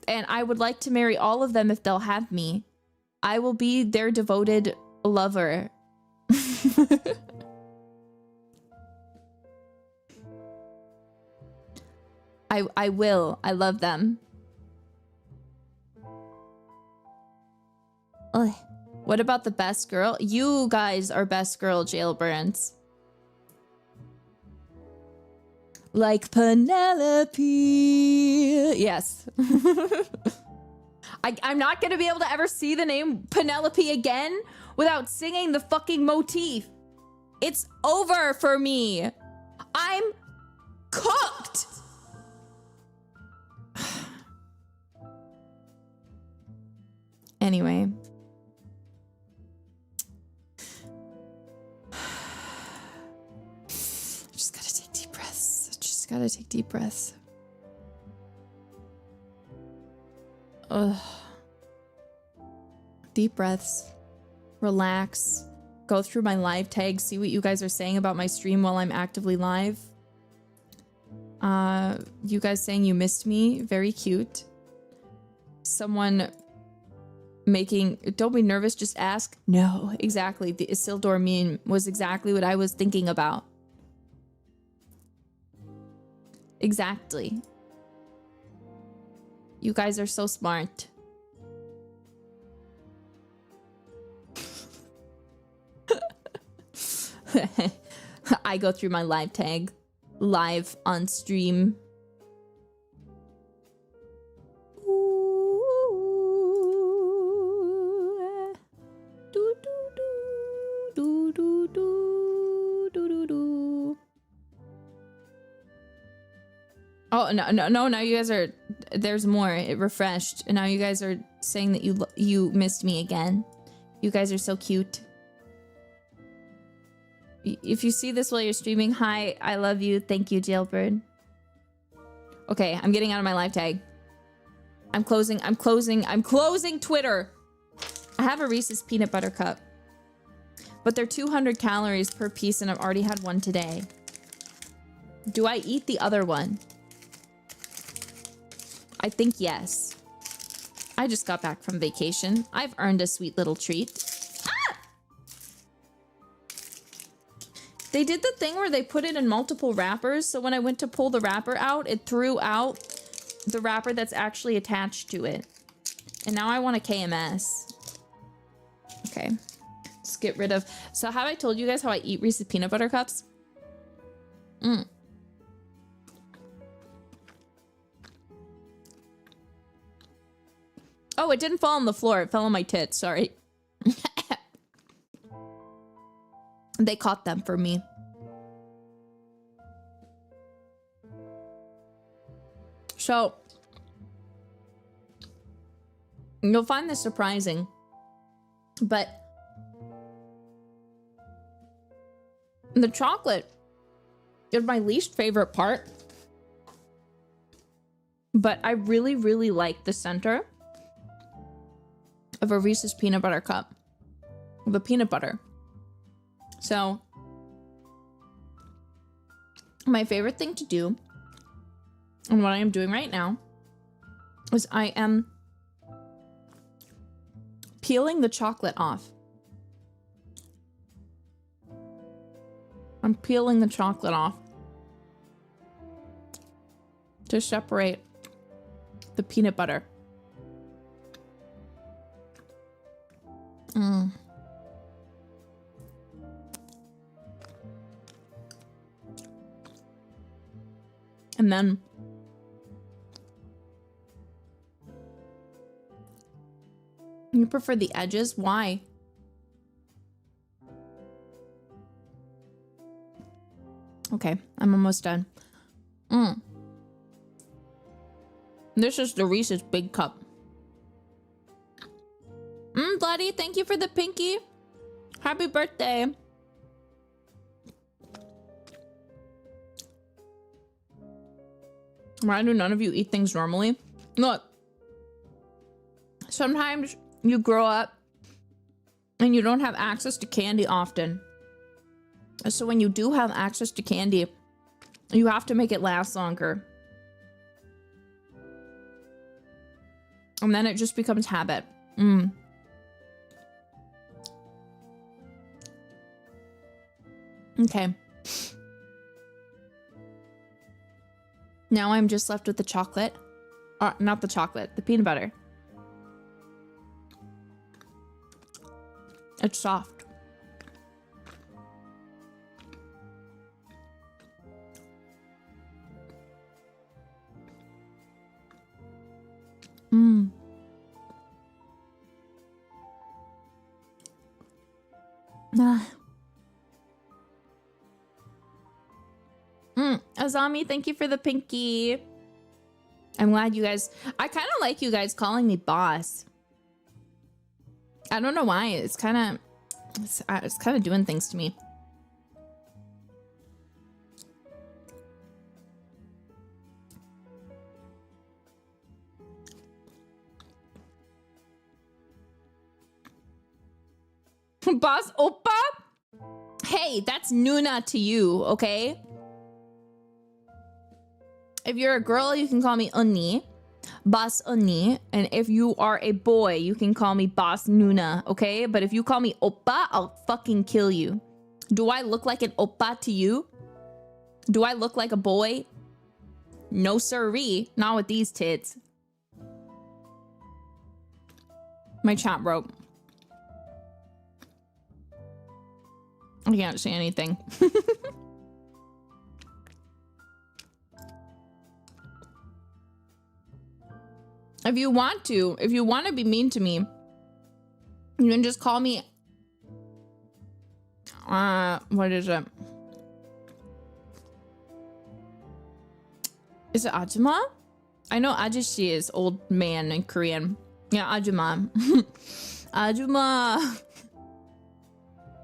And I would like to marry all of them if they'll have me. I will be their devoted lover. I will. I love them. Ugh. What about the best girl? You guys are best girl jailbirds. Like Penelope. Yes. I'm not gonna be able to ever see the name Penelope again without singing the fucking motif. It's over for me. I'm cooked. Anyway. gotta take deep breaths. Ugh. Deep breaths. Relax. Go through my live tags, see what you guys are saying about my stream while I'm actively live. You guys saying you missed me. Very cute. Someone making... Don't be nervous, just ask. No, exactly. The Isildur meme was exactly what I was thinking about. Exactly. You guys are so smart. I go through my live tag. Live on stream. Oh, no, now you guys are... There's more. It refreshed. And now you guys are saying that you missed me again. You guys are so cute. If you see this while you're streaming, hi, I love you. Thank you, Jailbird. Okay, I'm getting out of my live tag. I'm closing Twitter. I have a Reese's peanut butter cup. But they're 200 calories per piece and I've already had one today. Do I eat the other one? I think yes. I just got back from vacation. I've earned a sweet little treat. Ah! They did the thing where they put it in multiple wrappers, so when I went to pull the wrapper out, it threw out the wrapper that's actually attached to it. And now I want a KMS. Okay. Let's get rid of... So have I told you guys how I eat Reese's peanut butter cups? Oh, it didn't fall on the floor. It fell on my tits. Sorry. They caught them for me. So, you'll find this surprising, but the chocolate is my least favorite part, but I really, really like the center of a Reese's peanut butter cup. The peanut butter. So, my favorite thing to do, and what I am doing right now, is I am peeling the chocolate off. I'm peeling the chocolate off to separate the peanut butter. And then you prefer the edges? Why? Okay, I'm almost done. This is the Reese's Big Cup. Bloody, thank you for the pinky. Happy birthday. Why do none of you eat things normally? Look, sometimes you grow up and you don't have access to candy often. So when you do have access to candy, you have to make it last longer. And then it just becomes habit. Okay. Now I'm just left with the chocolate. Not the chocolate, the peanut butter. It's soft. Azami, thank you for the pinky. I'm glad you guys... I kind of like you guys calling me boss. I don't know why. It's kind of doing things to me. Boss Oppa? Hey, that's Nuna to you, okay? If you're a girl, you can call me Onee. Boss Onee. And if you are a boy, you can call me Boss Nuna, okay? But if you call me Oppa, I'll fucking kill you. Do I look like an Oppa to you? Do I look like a boy? No siree. Not with these tits. My chat broke. I can't say anything. If you want to be mean to me, you can just call me, what is it? Is it Ajuma? I know Ajishi is old man in Korean. Yeah, Ajuma. Ajuma.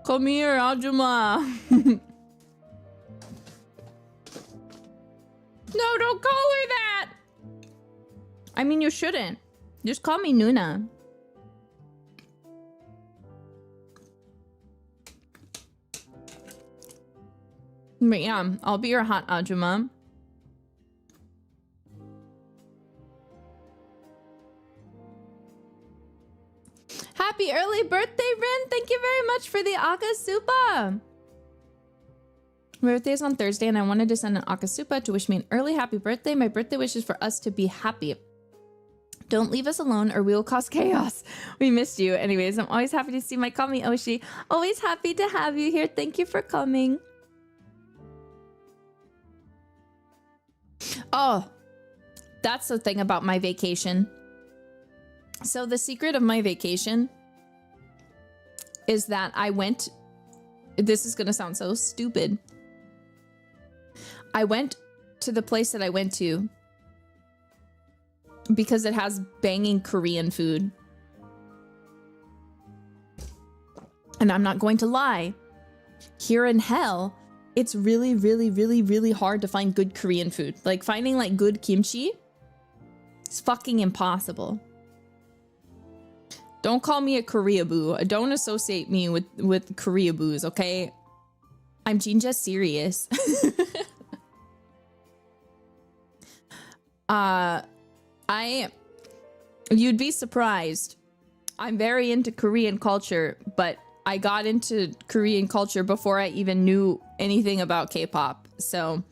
Come here, Ajuma. No, don't call her that. I mean, you shouldn't. Just call me Nuna. But yeah, I'll be your hot Ajuma. Happy early birthday, Rin! Thank you very much for the Akasupa! My birthday is on Thursday and I wanted to send an Akasupa to wish me an early happy birthday. My birthday wish is for us to be happy. Don't leave us alone or we will cause chaos. We missed you. Anyways, I'm always happy to see my Kami Oshi. Always happy to have you here. Thank you for coming. Oh, that's the thing about my vacation. So the secret of my vacation is that I went, this is gonna sound so stupid. I went to the place that I went to because it has banging Korean food. And I'm not going to lie. Here in hell, it's really, really, really, really hard to find good Korean food. Like finding like good kimchi is fucking impossible. Don't call me a Koreaboo. Don't associate me with Koreaboos, okay? I'm Jinja serious. You'd be surprised. I'm very into Korean culture, but I got into Korean culture before I even knew anything about K-pop. So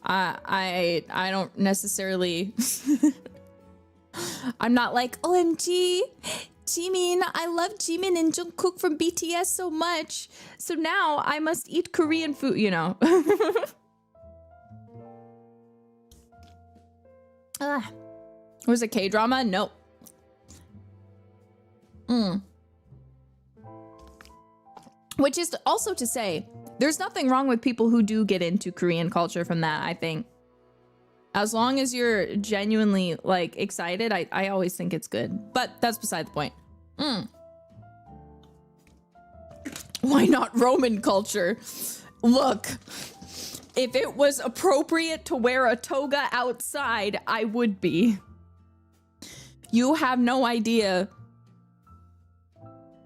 I don't necessarily I'm not like, OMG, Jimin, I love Jimin and Jungkook from BTS so much. So now I must eat Korean food, you know. Was it K-drama? Nope. Which is also to say, there's nothing wrong with people who do get into Korean culture from that, I think. As long as you're genuinely, like, excited, I always think it's good. But that's beside the point. Why not Roman culture? Look, if it was appropriate to wear a toga outside, I would be. You have no idea.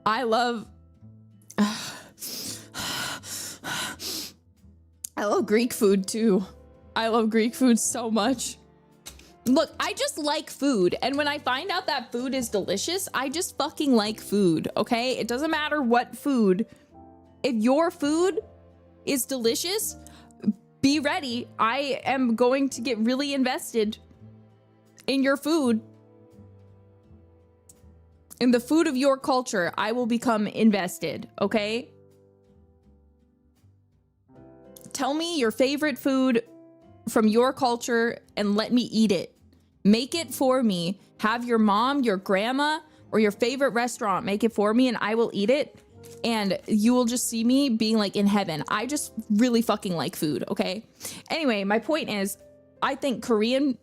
I love Greek food too. I love Greek food so much. Look, I just like food. And when I find out that food is delicious, I just fucking like food, okay? It doesn't matter what food. If your food is delicious, be ready. I am going to get really invested in your food. In the food of your culture, I will become invested, okay? Tell me your favorite food from your culture and let me eat it. Make it for me. Have your mom, your grandma, or your favorite restaurant make it for me and I will eat it. And you will just see me being like in heaven. I just really fucking like food, okay? Anyway, my point is, I think Korean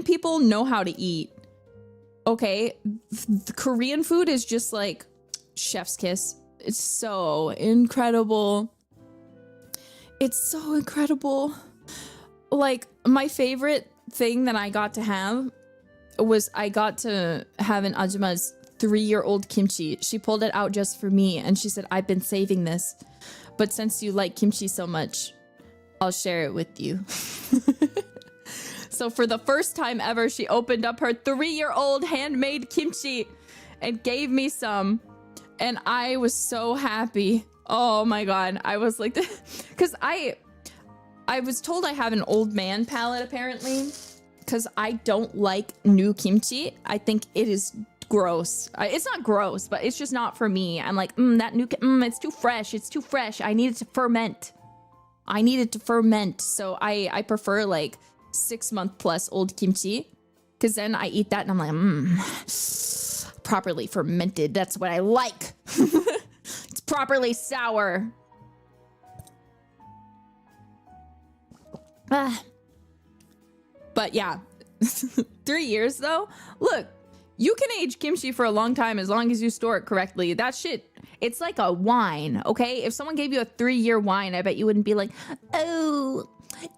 people know how to eat. Okay? The Korean food is just like chef's kiss. It's so incredible. It's so incredible. Like, my favorite thing that I got to have was I got to have an Ajuma's 3-year-old kimchi. She pulled it out just for me, and she said, I've been saving this, but since you like kimchi so much, I'll share it with you. So for the first time ever, she opened up her 3-year-old handmade kimchi and gave me some. And I was so happy. Oh my God. I was like, because I was told I have an old man palate apparently, because I don't like new kimchi. I think it is gross. It's not gross, but it's just not for me. I'm like, that new, it's too fresh. It's too fresh. I need it to ferment. So I prefer like 6-month plus old kimchi, because then I eat that and I'm like, properly fermented. That's what I like. It's properly sour. But yeah, 3 years though. Look, you can age kimchi for a long time as long as you store it correctly. That shit, it's like a wine, okay? If someone gave you a 3-year wine, I bet you wouldn't be like, oh,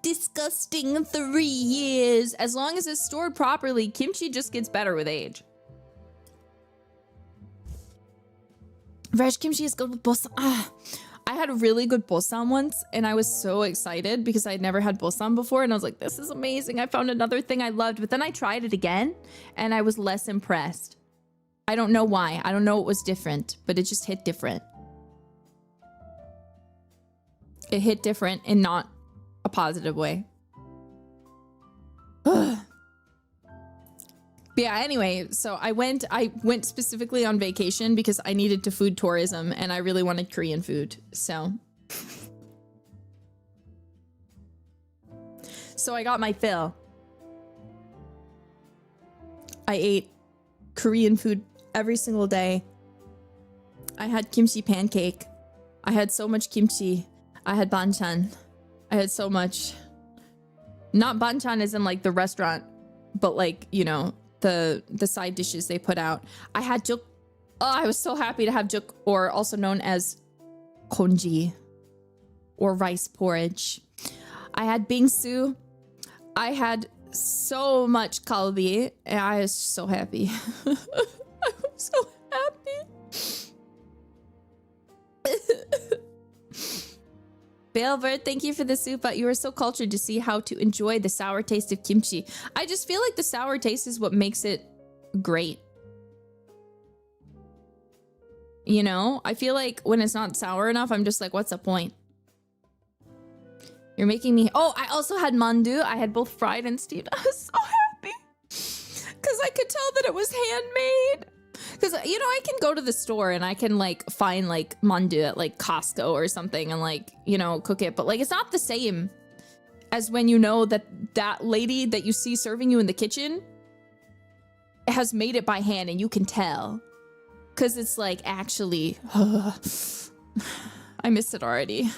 disgusting 3 years. As long as it's stored properly, kimchi just gets better with age. Fresh kimchi is good with bossam. I had a really good bossam once, and I was so excited because I'd never had bossam before, and I was like, this is amazing. I found another thing I loved, but then I tried it again, and I was less impressed. I don't know why. I don't know what was different, but it just hit different. It hit different in not a positive way. But yeah, anyway, so I went specifically on vacation because I needed to food tourism and I really wanted Korean food. So I got my fill. I ate Korean food every single day. I had kimchi pancake. I had so much kimchi. I had banchan. I had so much. Not banchan as in like the restaurant, but like, you know, the side dishes they put out. I had juk. Oh, I was so happy to have juk, or also known as konji, or rice porridge. I had bingsu. I had so much kalbi, and I was so happy. I was so happy. Jailbird, thank you for the soup, but you were so cultured to see how to enjoy the sour taste of kimchi. I just feel like the sour taste is what makes it great. You know? I feel like when it's not sour enough, I'm just like, what's the point? You're making me... Oh, I also had mandu. I had both fried and steamed. I was so happy. Because I could tell that it was handmade. Because, you know, I can go to the store and I can, like, find, like, mandu at, like, Costco or something and, like, you know, cook it. But, like, it's not the same as when you know that that lady that you see serving you in the kitchen has made it by hand and you can tell. Because it's, like, actually... I miss it already.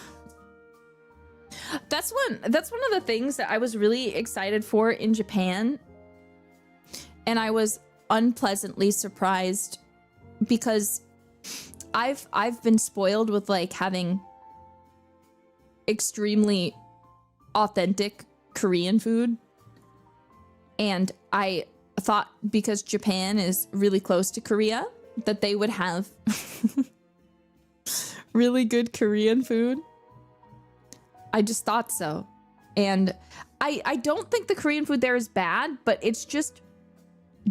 That's one of the things that I was really excited for in Japan. And I was unpleasantly surprised because I've been spoiled with like having extremely authentic Korean food, and I thought because Japan is really close to Korea that they would have really good Korean food. I just thought so. And I don't think the Korean food there is bad, but it's just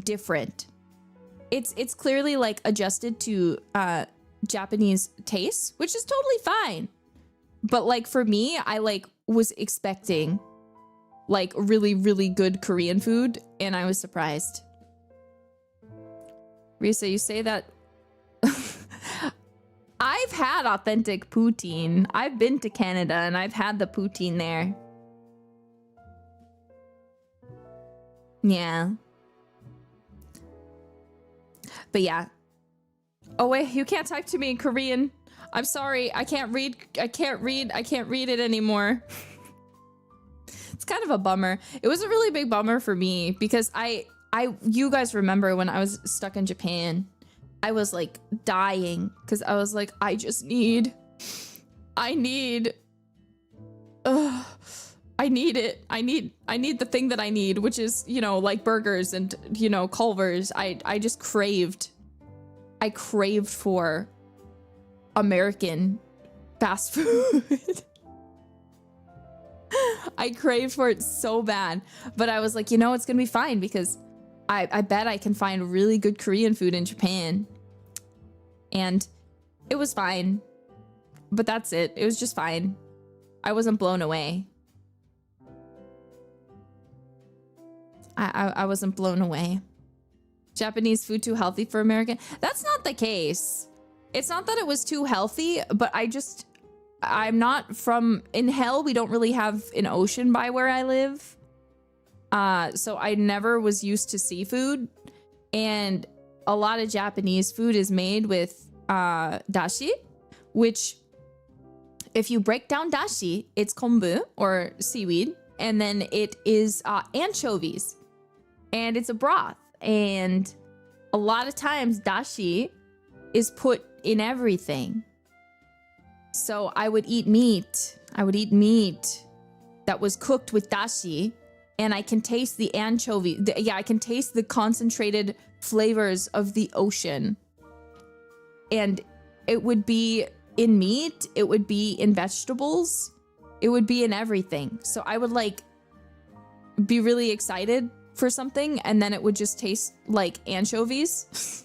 different. It's clearly like adjusted to Japanese tastes, which is totally fine. But like for me, I like was expecting like really, really good Korean food, and I was surprised. Risa, you say that I've had authentic poutine. I've been to Canada and I've had the poutine there. Yeah. But yeah. Oh wait, you can't type to me in Korean. I'm sorry, I can't read it anymore. It's kind of a bummer. It was a really big bummer for me because you guys remember when I was stuck in Japan, I was like dying because I was like, I need the thing that I need, which is, you know, like burgers and, you know, Culvers. I just craved I craved for American fast food. I craved for it so bad, but I was like, you know, it's gonna be fine because I bet I can find really good Korean food in Japan. And it was fine, but that's it. It was just fine. I wasn't blown away. I wasn't blown away. Japanese food too healthy for American? That's not the case. It's not that it was too healthy, but I'm not from, in hell, we don't really have an ocean by where I live. So I never was used to seafood. And a lot of Japanese food is made with dashi, which if you break down dashi, it's kombu or seaweed. And then it is anchovies. And it's a broth. And a lot of times dashi is put in everything. So I would eat meat. I would eat meat that was cooked with dashi, and I can taste the anchovy. I can taste the concentrated flavors of the ocean. And it would be in meat, it would be in vegetables, it would be in everything. So I would like be really excited for something, and then it would just taste like anchovies.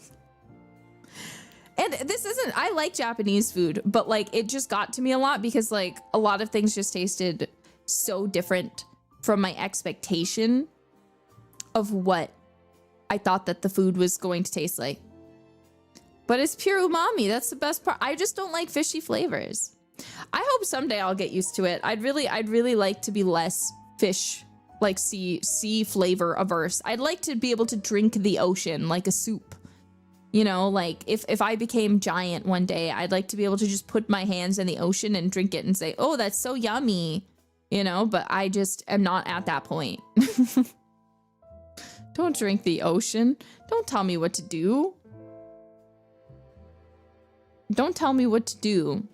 And this isn't, I like Japanese food, but like it just got to me a lot because like a lot of things just tasted so different from my expectation of what I thought that the food was going to taste like. But it's pure umami. That's the best part. I just don't like fishy flavors. I hope someday I'll get used to it. I'd really like to be less fish, like sea flavor averse. I'd like to be able to drink the ocean like a soup. You know, like if I became giant one day, I'd like to be able to just put my hands in the ocean and drink it and say, oh, that's so yummy, you know, but I just am not at that point. Don't drink the ocean. Don't tell me what to do. Don't tell me what to do.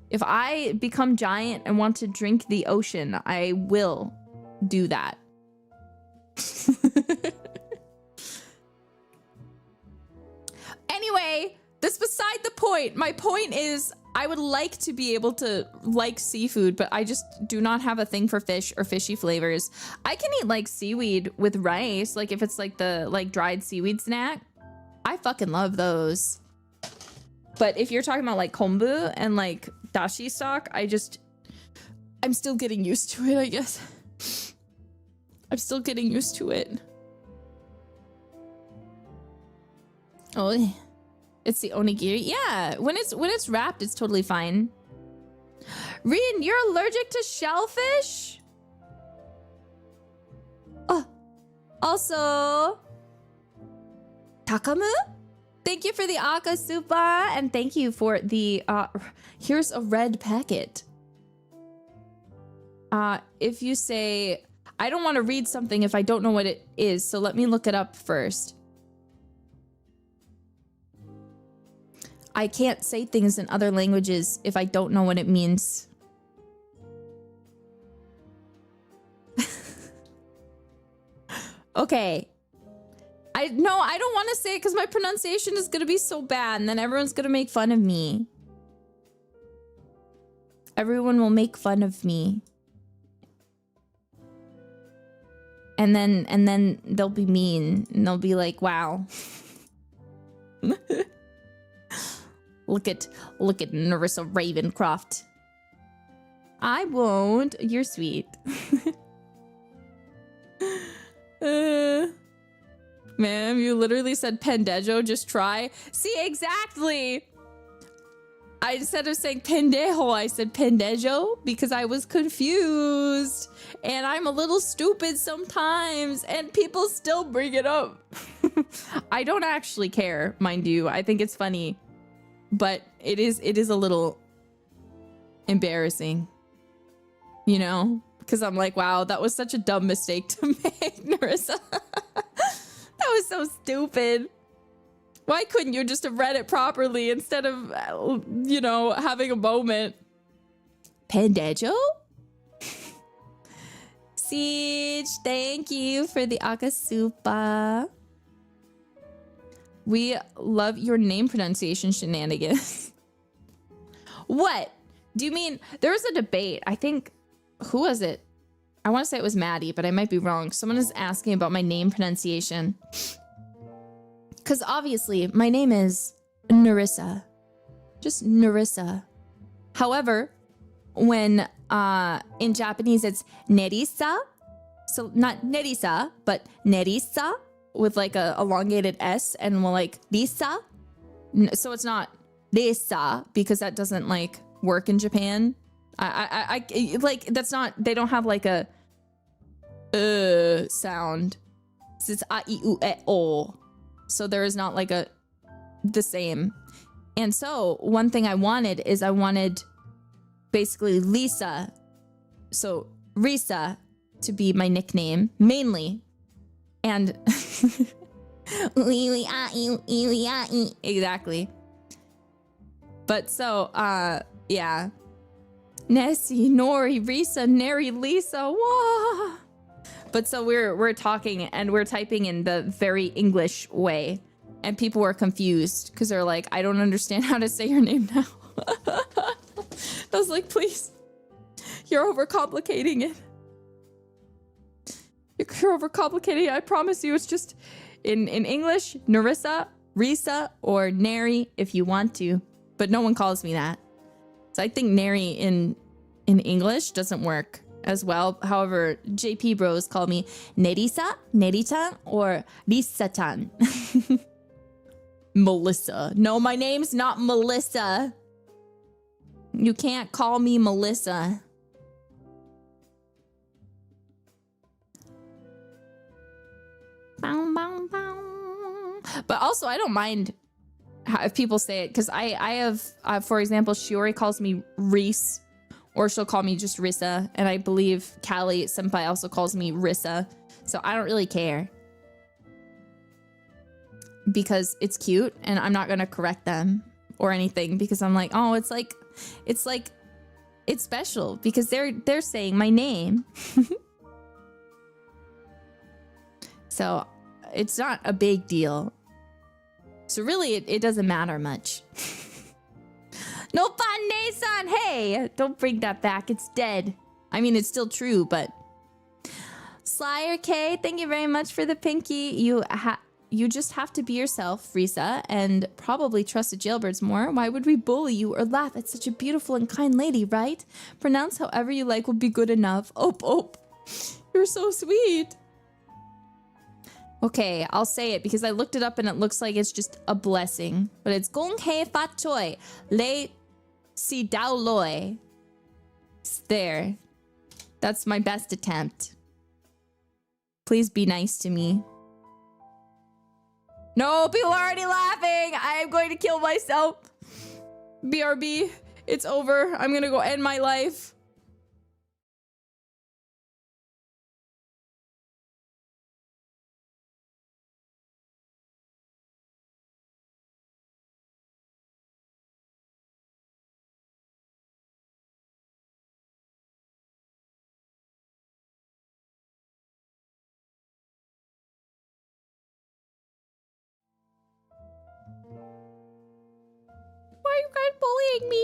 If I become giant and want to drink the ocean, I will do that. Anyway, that's beside the point. My point is I would like to be able to like seafood, but I just do not have a thing for fish or fishy flavors. I can eat like seaweed with rice, like if it's like the like dried seaweed snack. I fucking love those. But if you're talking about like kombu and like dashi stock, I'm still getting used to it, I guess. I'm still getting used to it. Oh, it's the onigiri. Yeah, when it's wrapped, it's totally fine. Rin, you're allergic to shellfish? Oh, also, Takamu? Thank you for the Akasupa, and thank you for the, here's a red packet. If you say, I don't want to read something if I don't know what it is, so let me look it up first. I can't say things in other languages if I don't know what it means. Okay. I don't want to say it because my pronunciation is going to be so bad and then everyone's going to make fun of me. Everyone will make fun of me. And then they'll be mean and they'll be like, wow. Look at Nerissa Ravencroft. I won't. You're sweet. Ma'am, you literally said pendejo, just try. See, exactly. Instead of saying pendejo, I said pendejo because I was confused. And I'm a little stupid sometimes, and people still bring it up. I don't actually care, mind you. I think it's funny. But it is a little embarrassing, you know? Because I'm like, wow, that was such a dumb mistake to make, Nerissa. That was so stupid. Why couldn't you just have read it properly instead of, you know, having a moment? Pendejo? Siege, thank you for the Akasupa. We love your name pronunciation shenanigans. What? Do you mean, there was a debate, I think, who was it? I want to say it was Maddie, but I might be wrong. Someone is asking about my name pronunciation. Because obviously, my name is Nerissa. Just Nerissa. However, when in Japanese it's Nerissa, so not Nerissa, but Nerissa with like a elongated S, and we'll like Risa. So it's not Risa because that doesn't like work in Japan. I like, that's not, they don't have like a sound. It's a, I, U, E, O. So there is not like the same. And so one thing I wanted is I wanted basically Lisa, so Risa, to be my nickname mainly. And exactly. But so yeah. Nessie, Nori, Risa, Neri, Lisa, wah. But so we're talking and we're typing in the very English way, and people were confused because they're like, I don't understand how to say your name now. I was like, please, you're overcomplicating it. You're overcomplicating it. I promise you, it's just in English, Nerissa, Risa, or Neri if you want to, but no one calls me that. So I think Neri in English doesn't work as well. However, JP bros call me Nerissa, Nerita, or Risa-tan. Melissa. No, my name's not Melissa. You can't call me Melissa. Bow, bow, bow. But also, I don't mind if people say it, because I have, for example, Shiori calls me Reese, or she'll call me just Rissa, and I believe Callie Senpai also calls me Rissa, so I don't really care. Because it's cute, and I'm not gonna correct them or anything, because I'm like, oh, it's special, because they're saying my name. So it's not a big deal. So really, it doesn't matter much. No fun, Onee-san! Hey! Don't bring that back, it's dead. I mean, it's still true, but... Slyer K, thank you very much for the pinky. You just have to be yourself, Risa, and probably trust the jailbirds more. Why would we bully you or laugh at such a beautiful and kind lady, right? Pronounce however you like will be good enough. Ope. You're so sweet. Okay, I'll say it because I looked it up and it looks like it's just a blessing. But it's Gong Hei Fat Choi Le Si Dao Loi. It's there. That's my best attempt. Please be nice to me. No, people are already laughing. I am going to kill myself. BRB, it's over. I'm gonna go end my life. Why are you guys bullying me?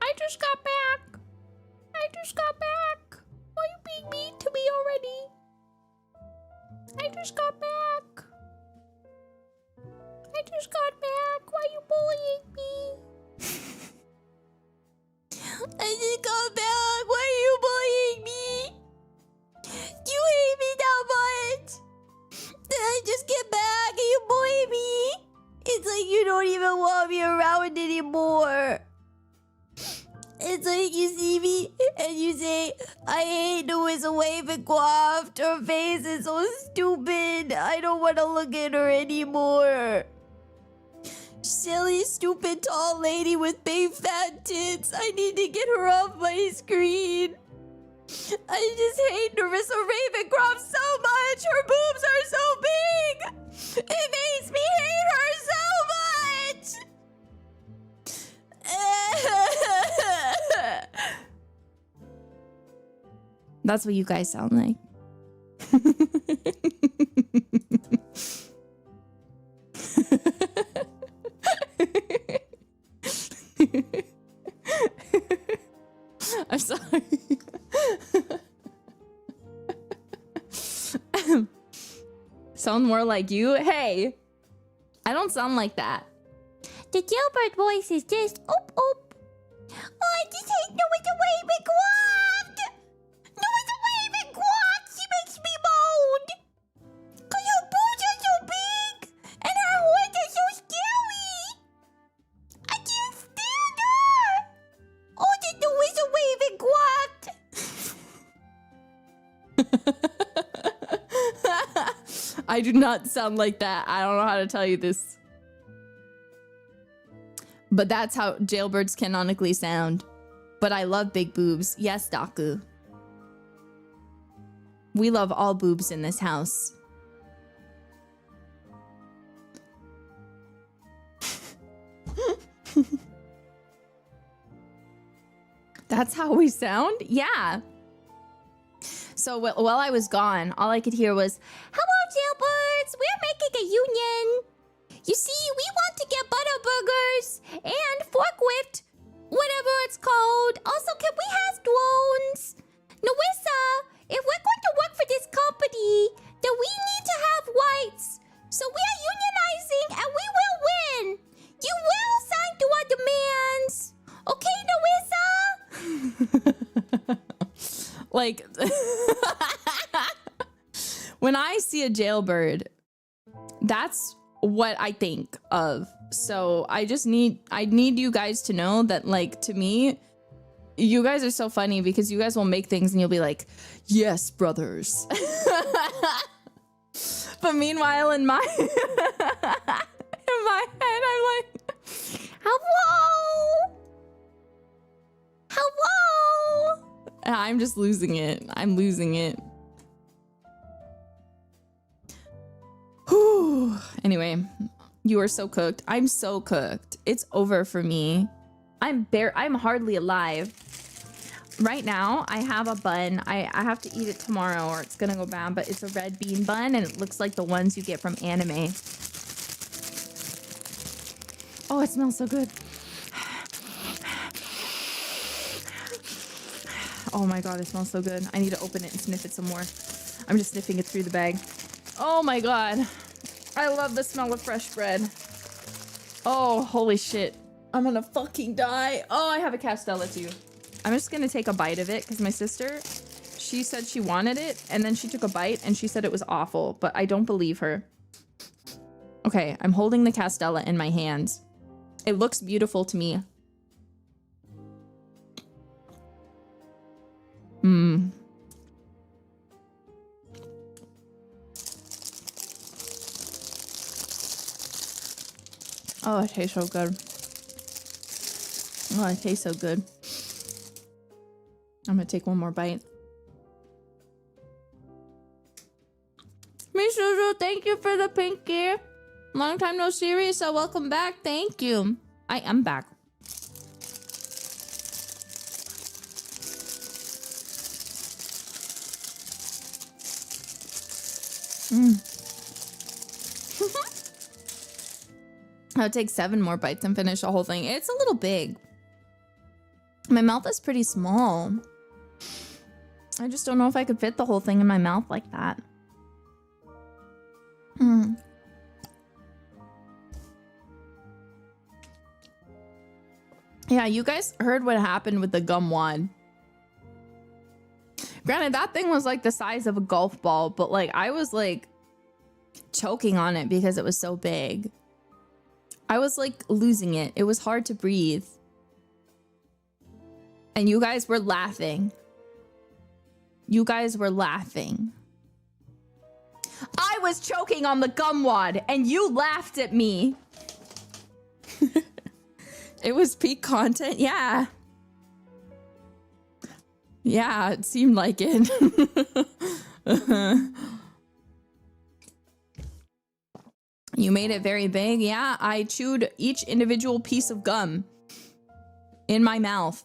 I just got back. Why are you being mean to me already? I just got back. Why are you bullying me? I just got back. Why are you bullying me? You hate me that much. Did I just get back and you bully me? It's like you don't even want me around anymore. It's like you see me and you say, I hate Louis Ravencroft. Her face is so stupid. I don't want to look at her anymore. Silly, stupid, tall lady with big fat tits. I need to get her off my screen. I just hate Nerissa Ravencroft so much. Her boobs are so big. It makes me hate her so much. That's what you guys sound like. sound more like you? Hey, I don't sound like that.
The Jailbird voice is just oop oop. Oh, I just hate Nerissa Ravencroft. Nerissa Ravencroft, she makes me moan. Cause her boobs are so big and her horns are so scary. I can't stand her. Oh, the Nerissa Ravencroft.
I do not sound like that. I don't know how to tell you this. But that's how jailbirds canonically sound. But I love big boobs. Yes, Daku. We love all boobs in this house. That's how we sound? Yeah. So while I was gone, all I could hear was,
Hello, Jailbirds. We're making a union. You see, we want to get Butterburgers and Forklift, whatever it's called. Also, can we have drones? Nerissa, if we're going to work for this company, then we need to have whites. So we are unionizing and we will win. You will sign to our demands. Okay, Nerissa?
like, when I see a jailbird, that's what I think of. So I need you guys to know that, like, to me, you guys are so funny because you guys will make things and you'll be like, yes, brothers. But meanwhile, in my in my head, I'm like,
Hello? Hello?
and I'm just losing it. I'm losing it. Whew. Anyway, you are so cooked. I'm so cooked. It's over for me. I'm hardly alive. Right now, I have a bun. I have to eat it tomorrow or it's gonna go bad, but it's a red bean bun and it looks like the ones you get from anime. Oh, it smells so good. Oh my god, it smells so good. I need to open it and sniff it some more. I'm just sniffing it through the bag. Oh my god. I love the smell of fresh bread. Oh, holy shit. I'm gonna fucking die. Oh, I have a Castella too. I'm just gonna take a bite of it because my sister, she said she wanted it and then she took a bite and she said it was awful, but I don't believe her. Okay, I'm holding the Castella in my hands. It looks beautiful to me. Mmm. Oh, it tastes so good. Oh, it tastes so good. I'm gonna take one more bite. Misuzu, thank you for the pinky. Long time no see, so welcome back. Thank you. I am back. I'll take 7 more bites and finish the whole thing. It's a little big. My mouth is pretty small. I just don't know if I could fit the whole thing in my mouth like that. Yeah, you guys heard what happened with the gum wad. Granted, that thing was like the size of a golf ball, but like I was like choking on it because it was so big. I was like losing it. It was hard to breathe. And you guys were laughing. You guys were laughing. I was choking on the gum wad and you laughed at me. It was peak content. Yeah. Yeah, it seemed like it. You made it very big. Yeah, I chewed each individual piece of gum in my mouth.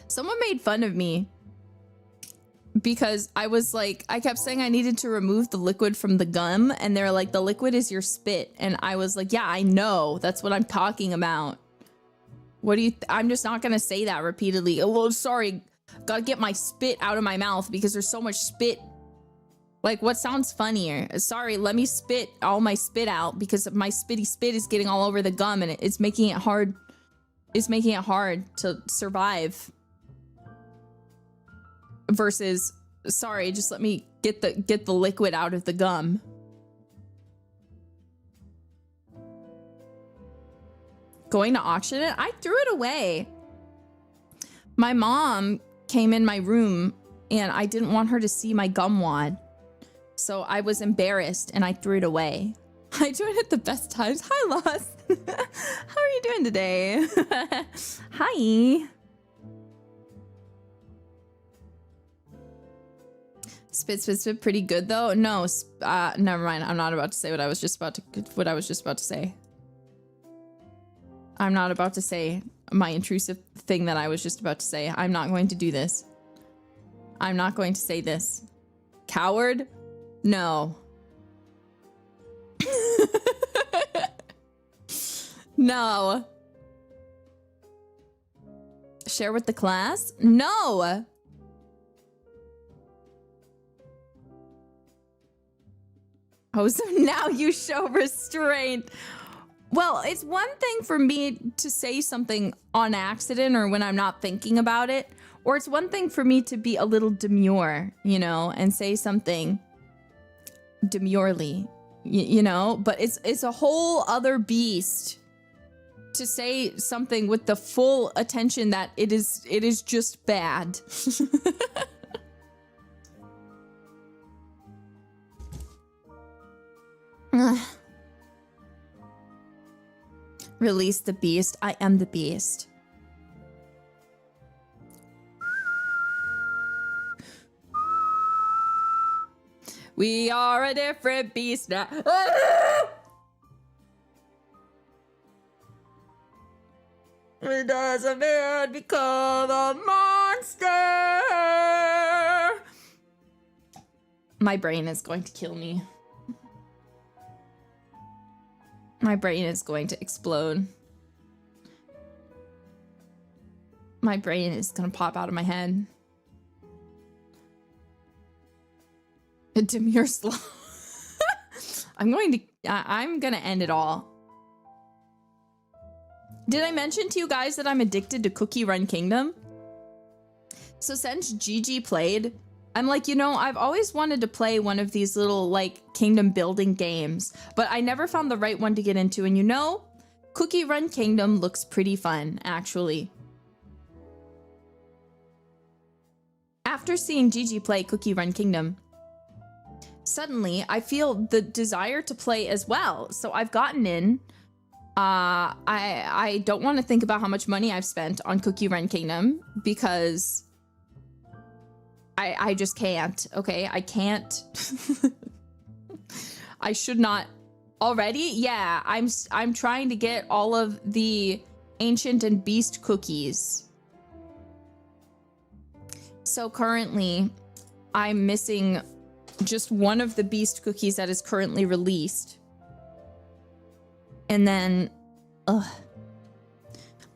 Someone made fun of me because I was like, I kept saying I needed to remove the liquid from the gum, and they're like, the liquid is your spit. And I was like, yeah, I know. That's what I'm talking about. What do you, I'm just not gonna say that repeatedly. Oh, sorry, gotta get my spit out of my mouth because there's so much spit Like, what sounds funnier? Sorry, let me spit all my spit out because my spitty spit is getting all over the gum and it's making it hard. It's making it hard to survive. Versus, sorry, just let me get the liquid out of the gum. Going to auction it? I threw it away. My mom came in my room and I didn't want her to see my gum wad. So I was embarrassed and I threw it away. I joined at the best times. Hi, Lost. How are you doing today? Hi. Spit, pretty good though. No, never mind. I'm not about to say what I was just about to say. I'm not about to say my intrusive thing that I was just about to say. I'm not going to do this. I'm not going to say this. Coward? No. No. Share with the class? No. Oh, so now you show restraint. Well, it's one thing for me to say something on accident or when I'm not thinking about it, or it's one thing for me to be a little demure, you know, and say something demurely, you know, but it's a whole other beast to say something with the full attention that it is just bad. Release the beast. I am the beast. We are a different beast now. Does a man become a monster? My brain is going to kill me. My brain is going to explode. My brain is gonna pop out of my head. A demure slow. I'm gonna end it all. Did I mention to you guys that I'm addicted to Cookie Run Kingdom? So since Gigi played, I'm like, you know, I've always wanted to play one of these little, like, kingdom building games, but I never found the right one to get into. And you know, Cookie Run Kingdom looks pretty fun, actually. After seeing Gigi play Cookie Run Kingdom, suddenly I feel the desire to play as well. So I've gotten in. I don't want to think about how much money I've spent on Cookie Run Kingdom because I just can't, okay? I can't. I should not. Already? Yeah, I'm trying to get all of the ancient and beast cookies. So currently, I'm missing just one of the beast cookies that is currently released. And then,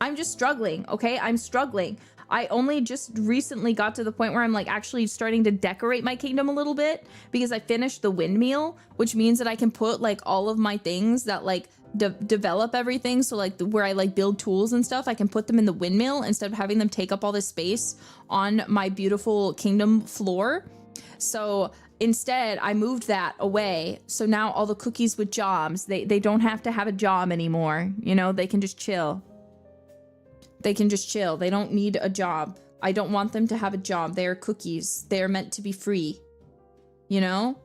I'm just struggling, okay? I'm struggling. I only just recently got to the point where I'm like actually starting to decorate my kingdom a little bit because I finished the windmill, which means that I can put like all of my things that like develop everything. So like where I like build tools and stuff, I can put them in the windmill instead of having them take up all this space on my beautiful kingdom floor. So instead I moved that away. So now all the cookies with jobs, they don't have to have a job anymore. You know, they can just chill. They can just chill. They don't need a job. I don't want them to have a job. They are cookies. They are meant to be free. You know?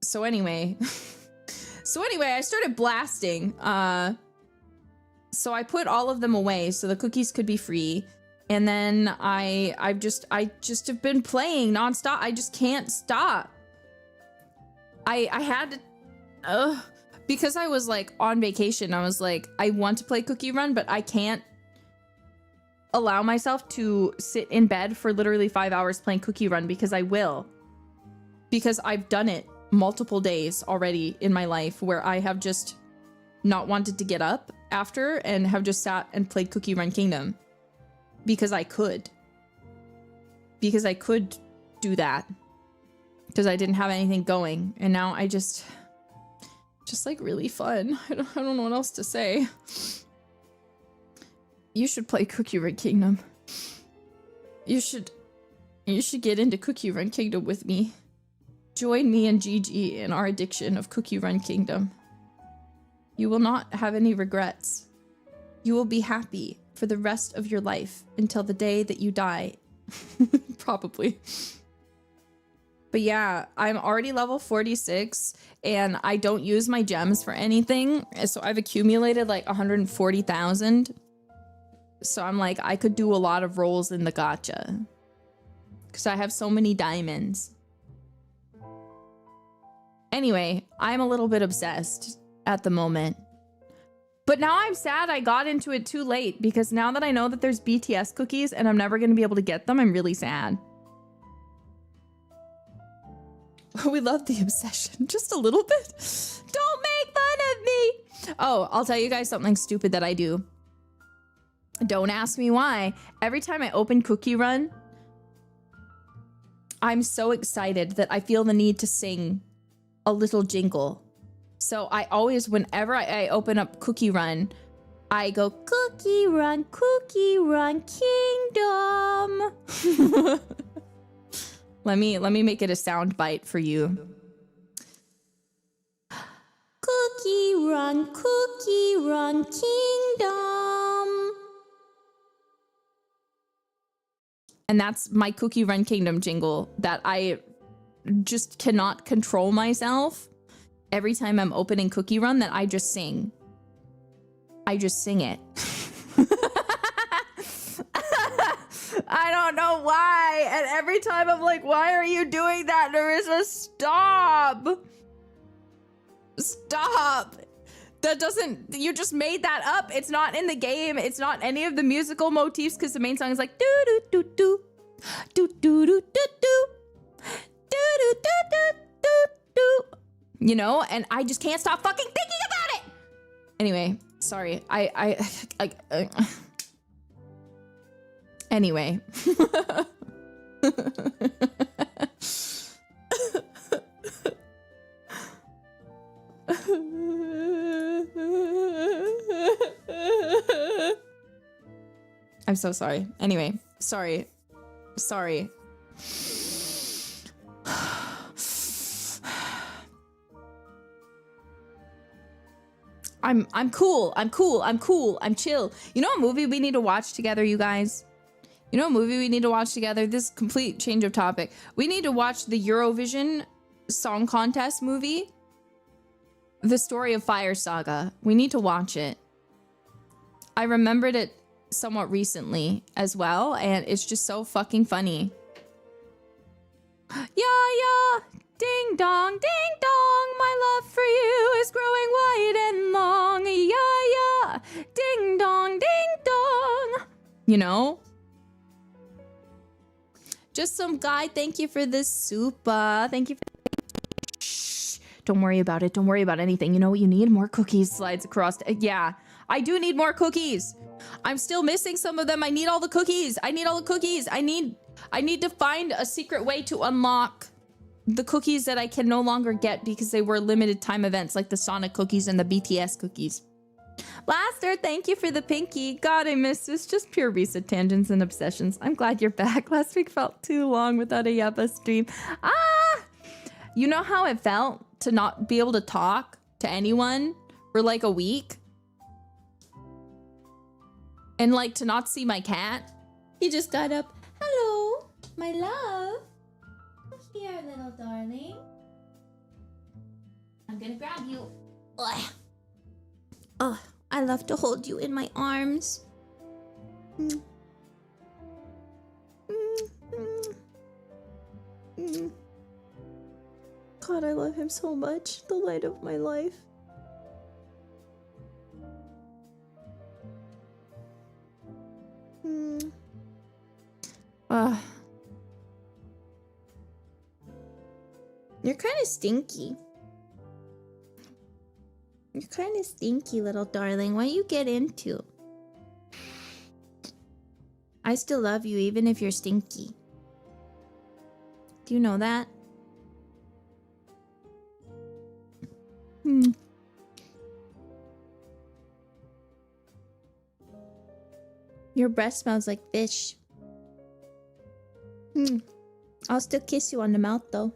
So anyway. I started blasting. So I put all of them away so the cookies could be free. And then I just have been playing nonstop. I just can't stop. I had to... Because I was like on vacation, I was like, I want to play Cookie Run, but I can't allow myself to sit in bed for literally 5 hours playing Cookie Run because I will. Because I've done it multiple days already in my life where I have just not wanted to get up after and have just sat and played Cookie Run Kingdom. Because I could. Because I could do that because I didn't have anything going, and now I just like really fun. I don't know what else to say. You should play Cookie Run Kingdom. You should get into Cookie Run Kingdom with me. Join me and Gigi in our addiction of Cookie Run Kingdom. You will not have any regrets. You will be happy for the rest of your life until the day that you die. Probably. But yeah, I'm already level 46 and I don't use my gems for anything. So I've accumulated like 140,000. So I'm like, I could do a lot of rolls in the gacha. Because I have so many diamonds. Anyway, I'm a little bit obsessed at the moment. But now I'm sad I got into it too late, because now that I know that there's BTS cookies and I'm never going to be able to get them, I'm really sad. We love the obsession. Just a little bit. Don't make fun of me. Oh, I'll tell you guys something stupid that I do. Don't ask me why. Every time I open Cookie Run, I'm so excited that I feel the need to sing a little jingle. So I always, whenever I open up Cookie Run, I go, Cookie Run Kingdom. Let me make it a sound bite for you. Cookie Run Kingdom. And that's my Cookie Run Kingdom jingle that I just cannot control myself. Every time I'm opening Cookie Run, that I just sing. I just sing it. I don't know why. And every time I'm like, why are you doing that, Nerissa? Stop. Stop. That doesn't, you just made that up. It's not in the game. It's not any of the musical motifs, because the main song is like, do-do-do-do, do-do-do-do-do, do-do-do-do-do-do. You know, and I just can't stop fucking thinking about it. Anyway, sorry. Anyway. I'm so sorry. Anyway, sorry. I'm cool. I'm chill. You know a movie we need to watch together, you guys? You know a movie we need to watch together? This complete change of topic. We need to watch the Eurovision Song Contest movie. The Story of Fire Saga. We need to watch it. I remembered it somewhat recently as well, and it's just so fucking funny. Yeah, ding dong, my love for you is growing wide and long. Yeah, ding dong, you know? Just some guy, thank you for this super. Thank you for... Shh, don't worry about it. Don't worry about anything. You know what you need? More cookies. Slides across. Yeah, I do need more cookies. I'm still missing some of them. I need all the cookies. I need to find a secret way to unlock the cookies that I can no longer get because they were limited time events, like the Sonic cookies and the BTS cookies. Blaster, thank you for the pinky. God, I miss this. Just pure recent tangents and obsessions. I'm glad you're back. Last week felt too long without a Yappa stream. You know how it felt to not be able to talk to anyone for like a week? And like to not see my cat? He just got up. Hello, my love. Here, little darling. I'm gonna grab you. Ugh. Oh, I love to hold you in my arms. God, I love him so much. The light of my life. You're kind of stinky. You're kind of stinky, little darling. What you get into? I still love you even if you're stinky. Do you know that? Your breath smells like fish. I'll still kiss you on the mouth, though.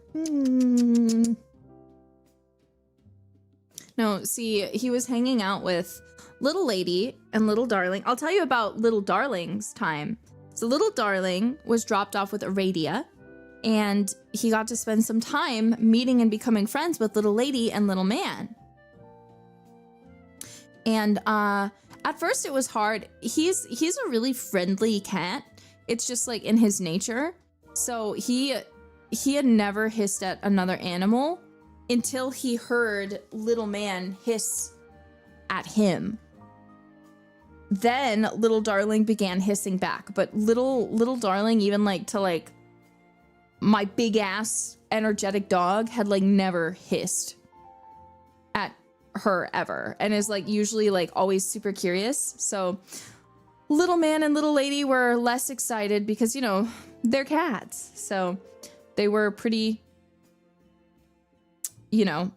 No, see, he was hanging out with Little Lady and Little Darling. I'll tell you about Little Darling's time. So Little Darling was dropped off with Aradia, and he got to spend some time meeting and becoming friends with Little Lady and Little Man. And at first it was hard. He's a really friendly cat. It's just like in his nature. So he had never hissed at another animal until he heard Little Man hiss at him. Then Little Darling began hissing back, but little Darling, even like to like my big ass energetic dog, had like never hissed at her ever, and is like usually like always super curious. So Little Man and Little Lady were less excited because, you know, they're cats. So they were pretty, you know.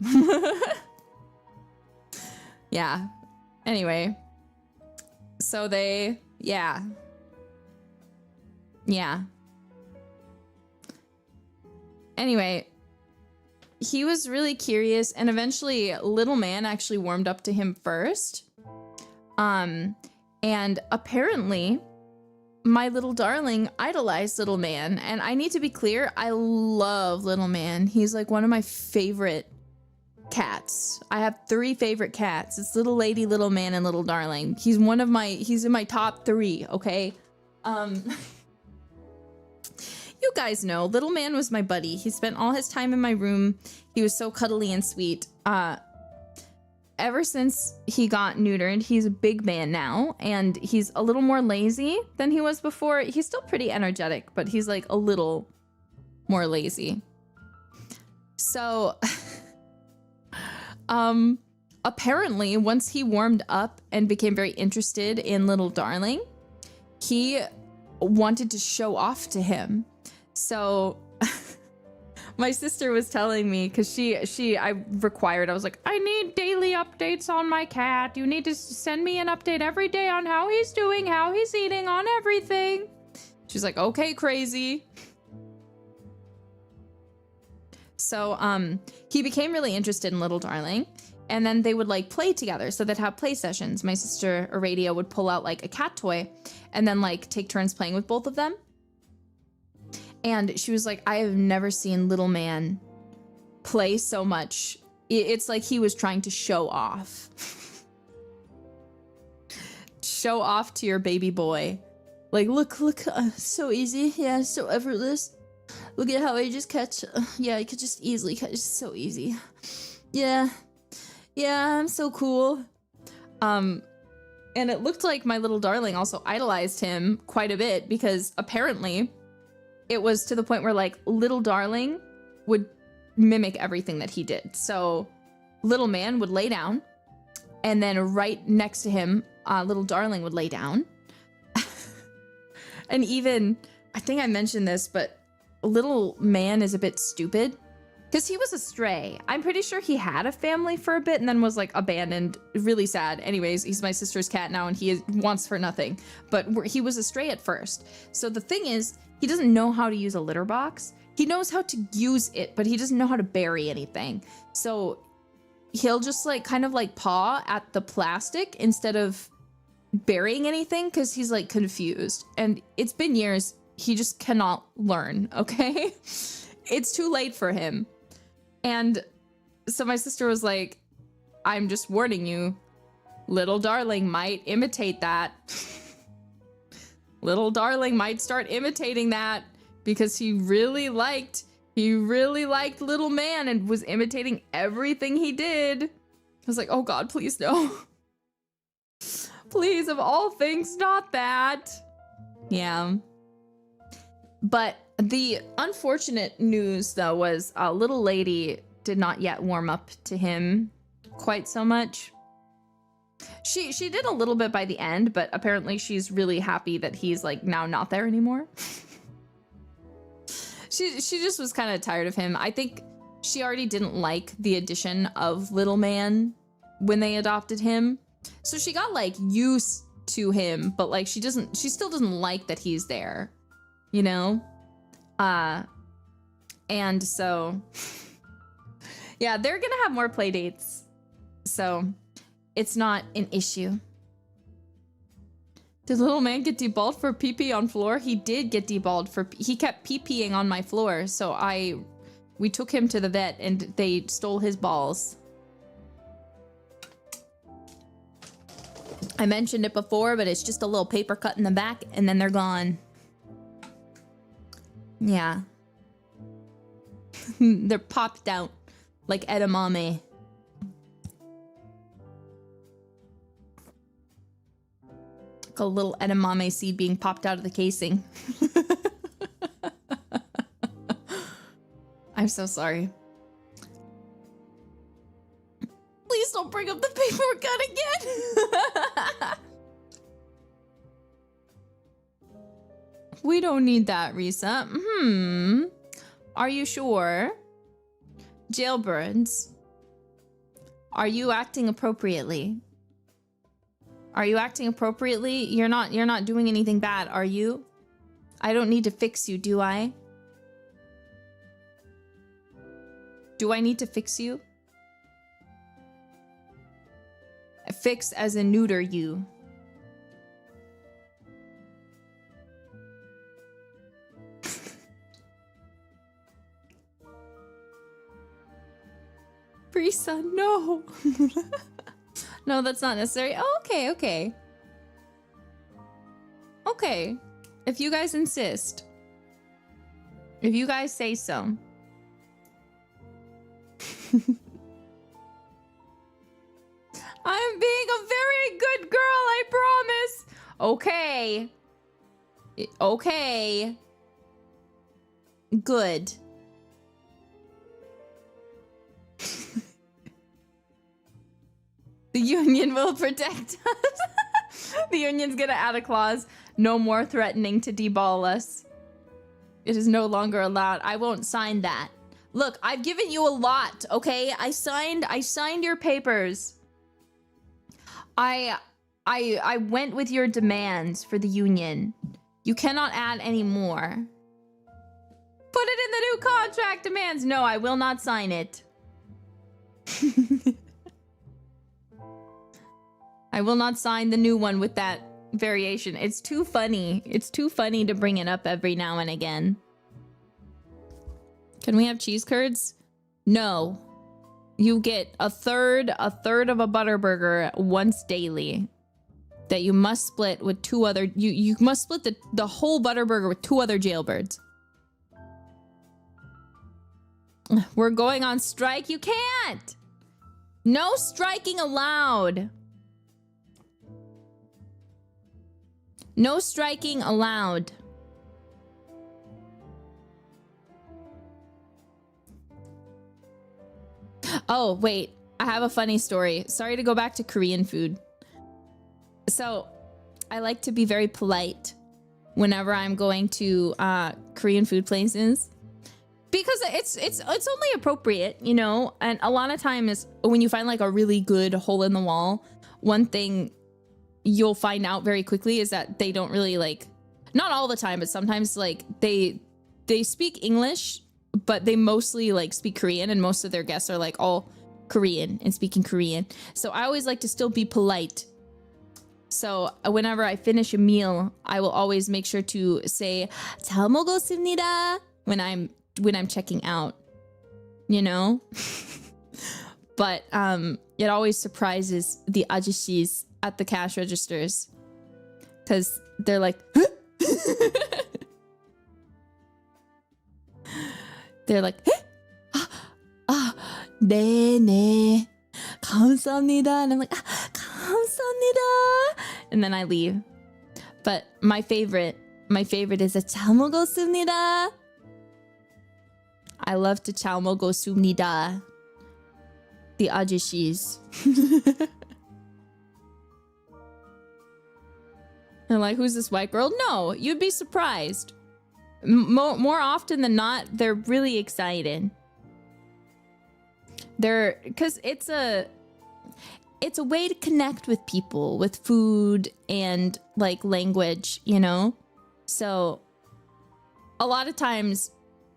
Yeah. Anyway. So they, yeah. Anyway, he was really curious, and eventually Little Man actually warmed up to him first. And apparently my Little Darling idolized Little Man, and I need to be clear, I love Little Man. He's like one of my favorite cats. I have 3 favorite cats. It's Little Lady, Little Man, and Little Darling. He's in my top 3, okay? You guys know, Little Man was my buddy. He spent all his time in my room. He was so cuddly and sweet. Ever since he got neutered, he's a big man now, and he's a little more lazy than he was before. He's still pretty energetic, but he's like a little more lazy. So, apparently, once he warmed up and became very interested in Little Darling, he wanted to show off to him. So my sister was telling me, because I was like, I need daily updates on my cat. You need to send me an update every day on how he's doing, how he's eating, on everything. She's like, okay, crazy. So he became really interested in Little Darling, and then they would like play together. So they'd have play sessions. My sister Aradia would pull out like a cat toy and then like take turns playing with both of them. And she was like, I have never seen Little Man play so much. It's like he was trying to show off. Show off to your baby boy. Like, look, so easy. Yeah, so effortless. Look at how I just catch. Yeah, I could just easily catch. It's so easy. Yeah, I'm so cool. And it looked like my Little Darling also idolized him quite a bit, because apparently it was to the point where like Little Darling would mimic everything that he did. So Little Man would lay down, and then right next to him, Little Darling would lay down. And even, I think I mentioned this, but Little Man is a bit stupid because he was a stray. I'm pretty sure he had a family for a bit and then was like abandoned. Really sad. Anyways, he's my sister's cat now, and he wants for nothing. But he was a stray at first. So the thing is, he doesn't know how to use a litter box. He knows how to use it, but he doesn't know how to bury anything. So he'll just like kind of like paw at the plastic instead of burying anything, because he's like confused. And it's been years. He just cannot learn, okay? It's too late for him. And so my sister was like, I'm just warning you, Little Darling might imitate that. Little Darling might start imitating that, because he really liked Little Man and was imitating everything he did. I was like, oh God, please no. Please, of all things, not that. Yeah. But the unfortunate news, though, was Little Lady did not yet warm up to him quite so much. She did a little bit by the end, but apparently she's really happy that he's like now not there anymore. She just was kind of tired of him. I think she already didn't like the addition of Little Man when they adopted him. So she got like used to him, but like she still doesn't like that he's there, you know? And so yeah, they're gonna have more play dates. So it's not an issue. Did Little Man get deballed for pee-pee on floor? He did get deballed for he kept pee-peeing on my floor, so we took him to the vet and they stole his balls. I mentioned it before, but it's just a little paper cut in the back and then they're gone. Yeah. They're popped out like edamame. Like a little edamame seed being popped out of the casing. I'm so sorry. Please don't bring up the paper cut again. We don't need that, Risa. Are you sure? Jailbirds. Are you acting appropriately? Are you acting appropriately? You're not doing anything bad, are you? I don't need to fix you, do I? Do I need to fix you? Fix as in neuter you. Risa, no. No, that's not necessary. Oh, okay, okay. Okay. If you guys insist. If you guys say so. I'm being a very good girl, I promise. Okay. Okay. Good. The union will protect us. The union's gonna add a clause. No more threatening to deball us. It is no longer allowed. I won't sign that. Look, I've given you a lot, okay? I signed your papers. I went with your demands for the union. You cannot add any more. Put it in the new contract demands. No, I will not sign it. I will not sign the new one with that variation. It's too funny. It's too funny to bring it up every now and again. Can we have cheese curds? No. You get a third of a Butterburger once daily. That you must split with two other... You must split the whole Butterburger with two other Jailbirds. We're going on strike? You can't! No striking allowed. No striking allowed. Oh, wait. I have a funny story. Sorry to go back to Korean food. So, I like to be very polite whenever I'm going to Korean food places. Because it's only appropriate, you know? And a lot of times when you find like a really good hole in the wall, one thing you'll find out very quickly is that they don't really like, not all the time, but sometimes like they speak English, but they mostly like speak Korean, and most of their guests are like all Korean and speaking Korean. So I always like to still be polite. So whenever I finish a meal, I will always make sure to say 잘 먹었습니다 when I'm checking out, you know? But it always surprises the 아저씨s at the cash registers, because they're like they're like 네네 감사합니다, and I'm like 감사합니다, and then I leave. But my favorite is 잘 먹었습니다. I love to 잘 먹었습니다. The 아저씨s. They're like, who's this white girl? No, you'd be surprised. more often than not, they're really excited. Because it's a way to connect with people with food and like language, you know? So a lot of times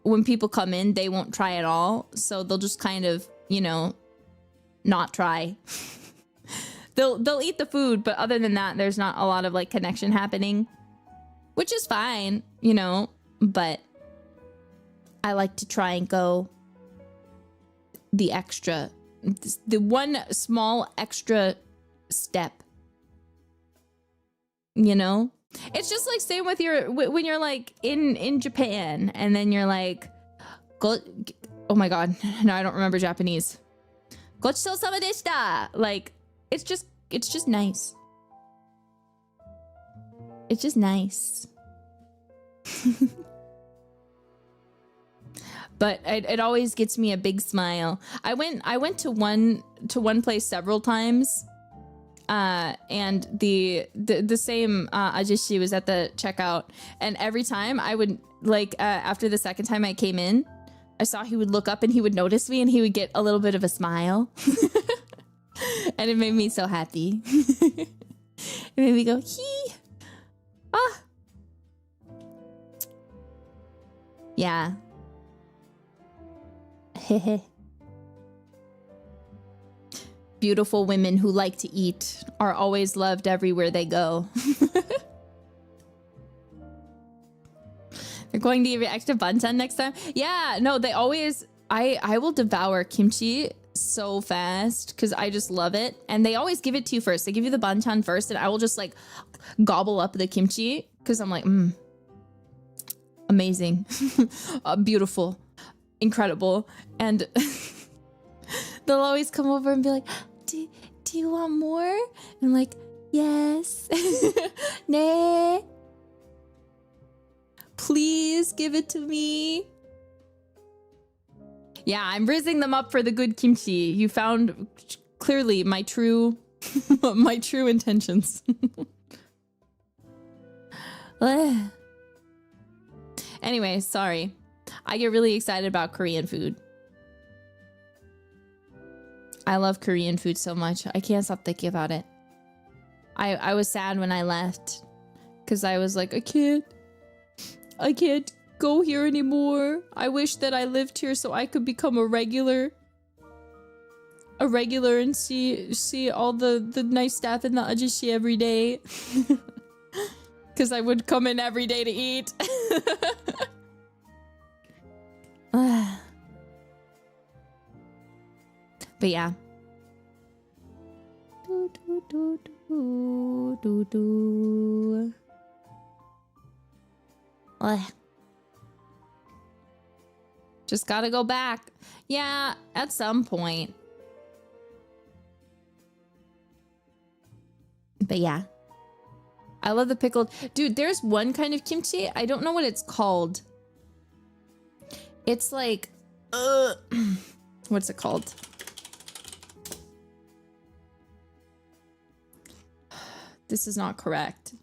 when people come in, they won't try at all. So they'll just kind of, you know, not try. They'll eat the food, but other than that, there's not a lot of like connection happening, which is fine, you know, but I like to try and go the one small extra step, you know? It's just like same with when you're like in Japan and then you're like, oh my god, no, I don't remember Japanese. Gochitosama deshita. Like, it's just nice. It's just nice. But it always gets me a big smile. I went to one place several times, and the same ajushi was at the checkout, and every time I would like after the second time I came in, I saw he would look up and he would notice me and he would get a little bit of a smile, and it made me so happy. It made me go hee, ah, yeah. Beautiful women who like to eat are always loved everywhere they go. They're going to give you extra banchan next time? Yeah, no, they always... I will devour kimchi so fast because I just love it. And they always give it to you first. They give you the banchan first and I will just like gobble up the kimchi because I'm like, amazing. Beautiful. Incredible. And they'll always come over and be like, do you want more? And I'm like, yes. Nah. Please give it to me. Yeah, I'm rizzing them up for the good kimchi. You found clearly my true my true intentions. Anyway, sorry. I get really excited about Korean food. I love Korean food so much. I can't stop thinking about it. I was sad when I left because I was like, I can't go here anymore. I wish that I lived here so I could become a regular and see all the nice staff in the ajushi every day. Because I would come in every day to eat. But yeah. Just gotta go back. Yeah, at some point. But yeah. I love the pickled... Dude, there's one kind of kimchi. I don't know what it's called. It's like... what's it called? This is not correct.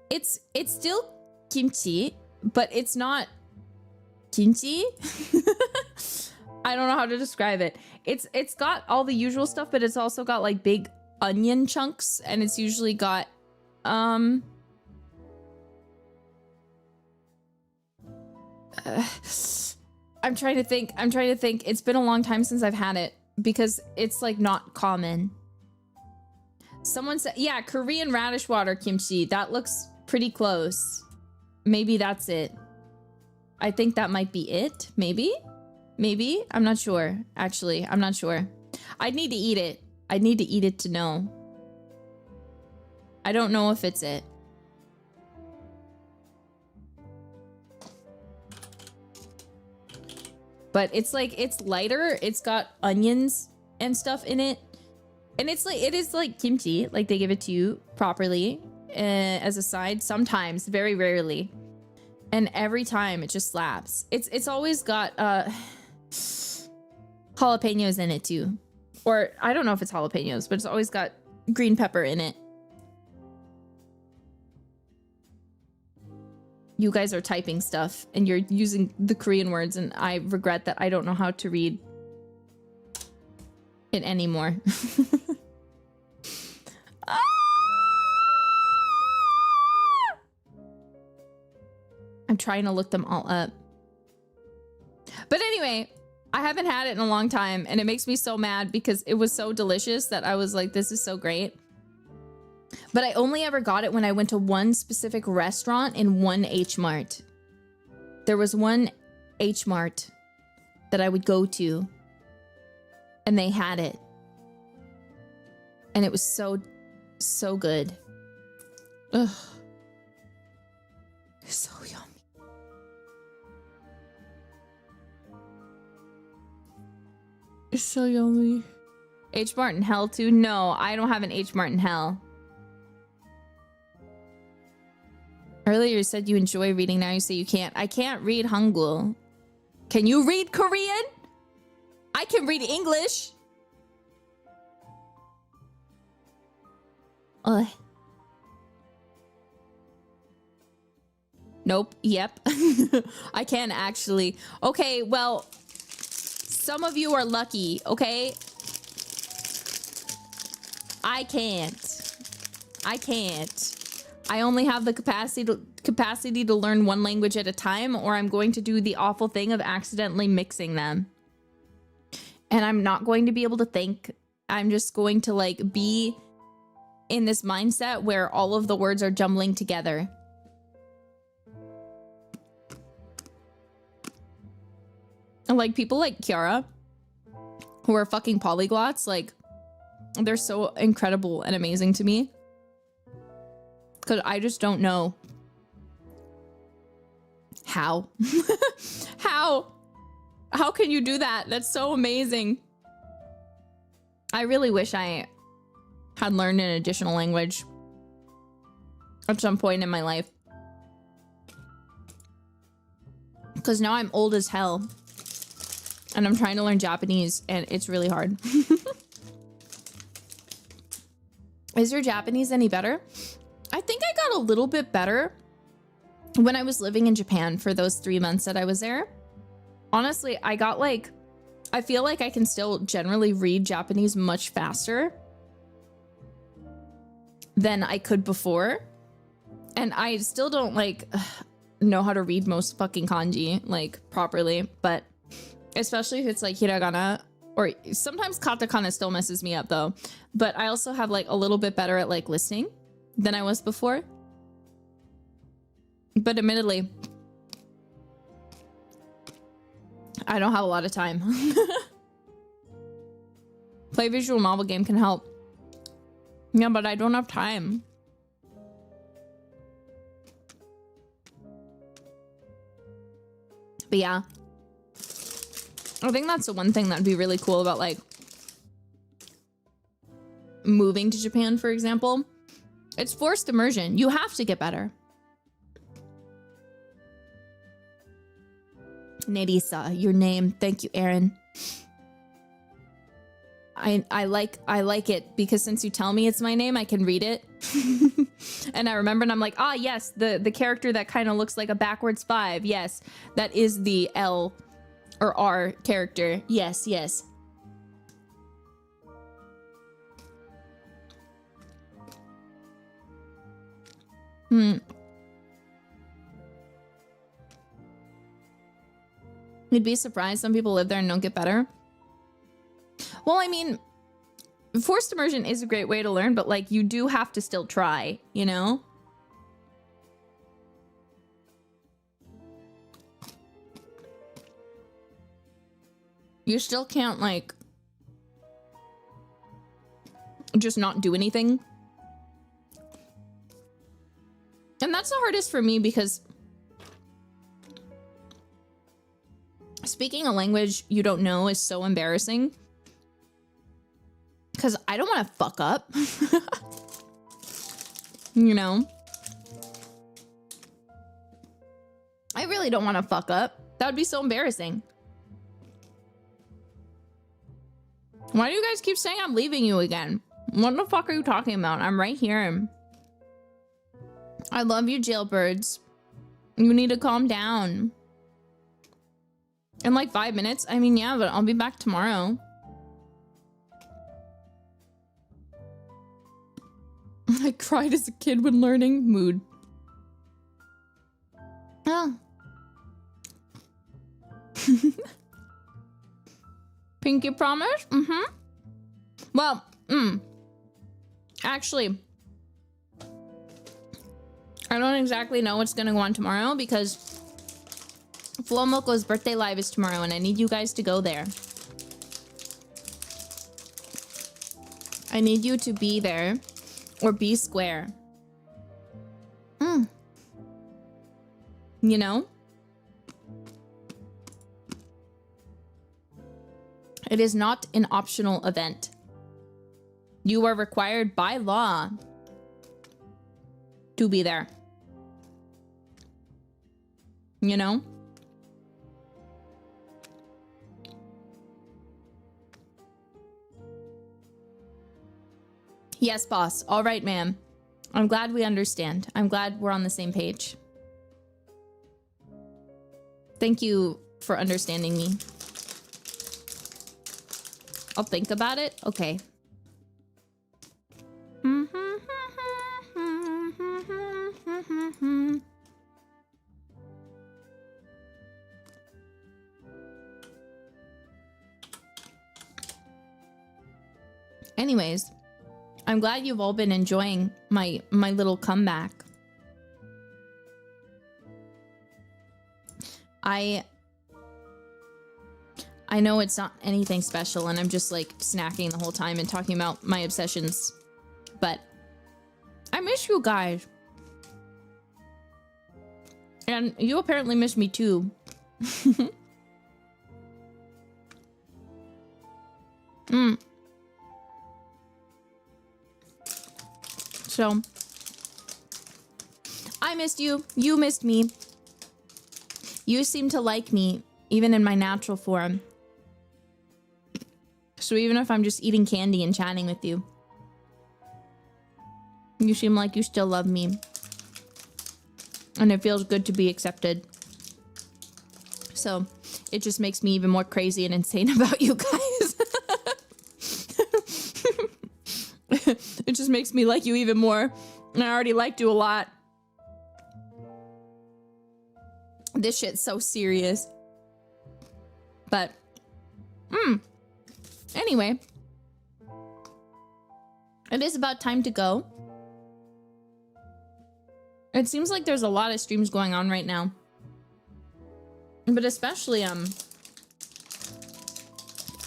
It's still kimchi, but it's not kimchi. I don't know how to describe it. It's got all the usual stuff, but it's also got like big onion chunks, and it's usually got I'm trying to think. It's been a long time since I've had it because it's like not common. Someone said, yeah, Korean radish water kimchi. That looks pretty close. Maybe that's it. I think that might be it. Maybe? I'm not sure. Actually, I'm not sure. I'd need to eat it. I'd need to eat it to know. I don't know if it's it. But it's like, it's lighter. It's got onions and stuff in it. And it's like, it is like kimchi. Like they give it to you properly as a side. Sometimes, very rarely. And every time it just slaps. It's always got jalapenos in it too. Or I don't know if it's jalapenos, but it's always got green pepper in it. You guys are typing stuff and you're using the Korean words, and I regret that I don't know how to read it anymore. Ah! I'm trying to look them all up. But anyway, I haven't had it in a long time, and it makes me so mad because it was so delicious that I was like, this is so great. But I only ever got it when I went to one specific restaurant in one H Mart. There was one H Mart that I would go to, and they had it. And it was so, so good. Ugh. It's so yummy. It's so yummy. H Mart in hell too? No, I don't have an H Mart in hell. Earlier you said you enjoy reading, now you say you can't. I can't read Hangul. Can you read Korean? I can read English. Ugh. Nope. Yep. I can actually. Okay, well, some of you are lucky, okay? I can't. I can't. I only have the capacity to learn one language at a time, or I'm going to do the awful thing of accidentally mixing them. And I'm not going to be able to think. I'm just going to like be in this mindset where all of the words are jumbling together. And like people like Kiara, who are fucking polyglots, like they're so incredible and amazing to me. Because I just don't know how. How can you do that? That's so amazing. I really wish I had learned an additional language at some point in my life. Because now I'm old as hell. And I'm trying to learn Japanese, and it's really hard. Is your Japanese any better? I think I got a little bit better when I was living in Japan for those 3 months that I was there. Honestly, I got like, I feel like I can still generally read Japanese much faster than I could before. And I still don't like know how to read most fucking kanji like properly, but especially if it's like hiragana, or sometimes katakana still messes me up though. But I also have like a little bit better at like listening than I was before. But admittedly, I don't have a lot of time. Play visual novel game can help. Yeah, but I don't have time. But yeah. I think that's the one thing that'd be really cool about like moving to Japan, for example. It's forced immersion. You have to get better. Nerissa, your name. Thank you, Aaron. I like it because since you tell me it's my name, I can read it. And I remember and I'm like, ah, yes, the character that kind of looks like a backwards 5. Yes, that is the L or R character. Yes, yes. You'd be surprised some people live there and don't get better. Well, I mean, forced immersion is a great way to learn, but like you do have to still try, you know? You still can't like just not do anything. And that's the hardest for me because speaking a language you don't know is so embarrassing. Because I don't want to fuck up. You know? I really don't want to fuck up. That would be so embarrassing. Why do you guys keep saying I'm leaving you again? What the fuck are you talking about? I'm right here. I love you, Jailbirds. You need to calm down. In like 5 minutes? I mean, yeah, but I'll be back tomorrow. I cried as a kid when learning. Mood. Oh. Pinky promise? Mm-hmm. Well, actually, I don't exactly know what's gonna go on tomorrow because Flomoko's birthday live is tomorrow and I need you guys to go there. I need you to be there or be square. You know? It is not an optional event. You are required by law to be there. You know? Yes, boss. All right, ma'am. I'm glad we understand. I'm glad we're on the same page. Thank you for understanding me. I'll think about it. Okay. Anyways, I'm glad you've all been enjoying my little comeback. I know it's not anything special and I'm just like snacking the whole time and talking about my obsessions, but I miss you guys. And you apparently miss me too. So, I missed you. You missed me. You seem to like me, even in my natural form. So even if I'm just eating candy and chatting with you, you seem like you still love me. And it feels good to be accepted. So, it just makes me even more crazy and insane about you guys. It just makes me like you even more. And I already liked you a lot. This shit's so serious. But, anyway. It is about time to go. It seems like there's a lot of streams going on right now. But especially,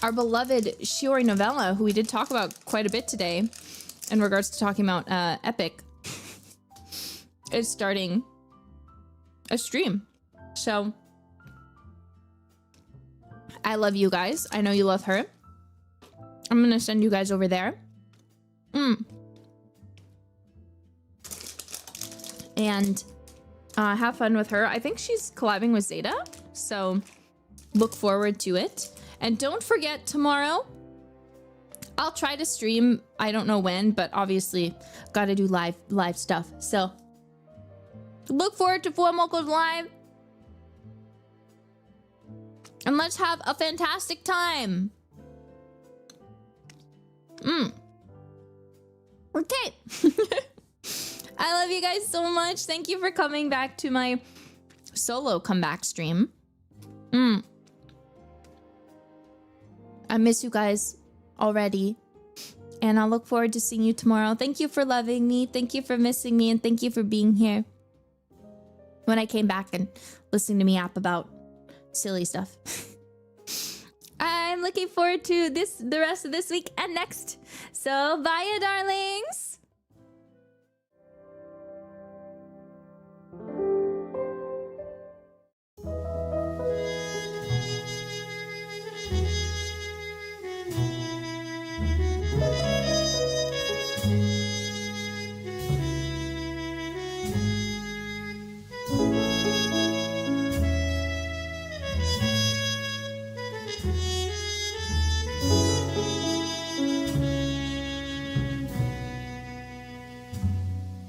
our beloved Shiori Novella, who we did talk about quite a bit today in regards to talking about Epic, is starting a stream. So, I love you guys. I know you love her. I'm gonna send you guys over there. And have fun with her. I think she's collabing with Zeta, so look forward to it. And don't forget, tomorrow, I'll try to stream. I don't know when, but obviously, gotta do live stuff. So, look forward to Fuamoko's live. And let's have a fantastic time. Okay. I love you guys so much. Thank you for coming back to my solo comeback stream. I miss you guys already. And I'll look forward to seeing you tomorrow. Thank you for loving me. Thank you for missing me. And thank you for being here when I came back and listening to me yap about silly stuff. I'm looking forward to the rest of this week and next. So bye, ya darlings.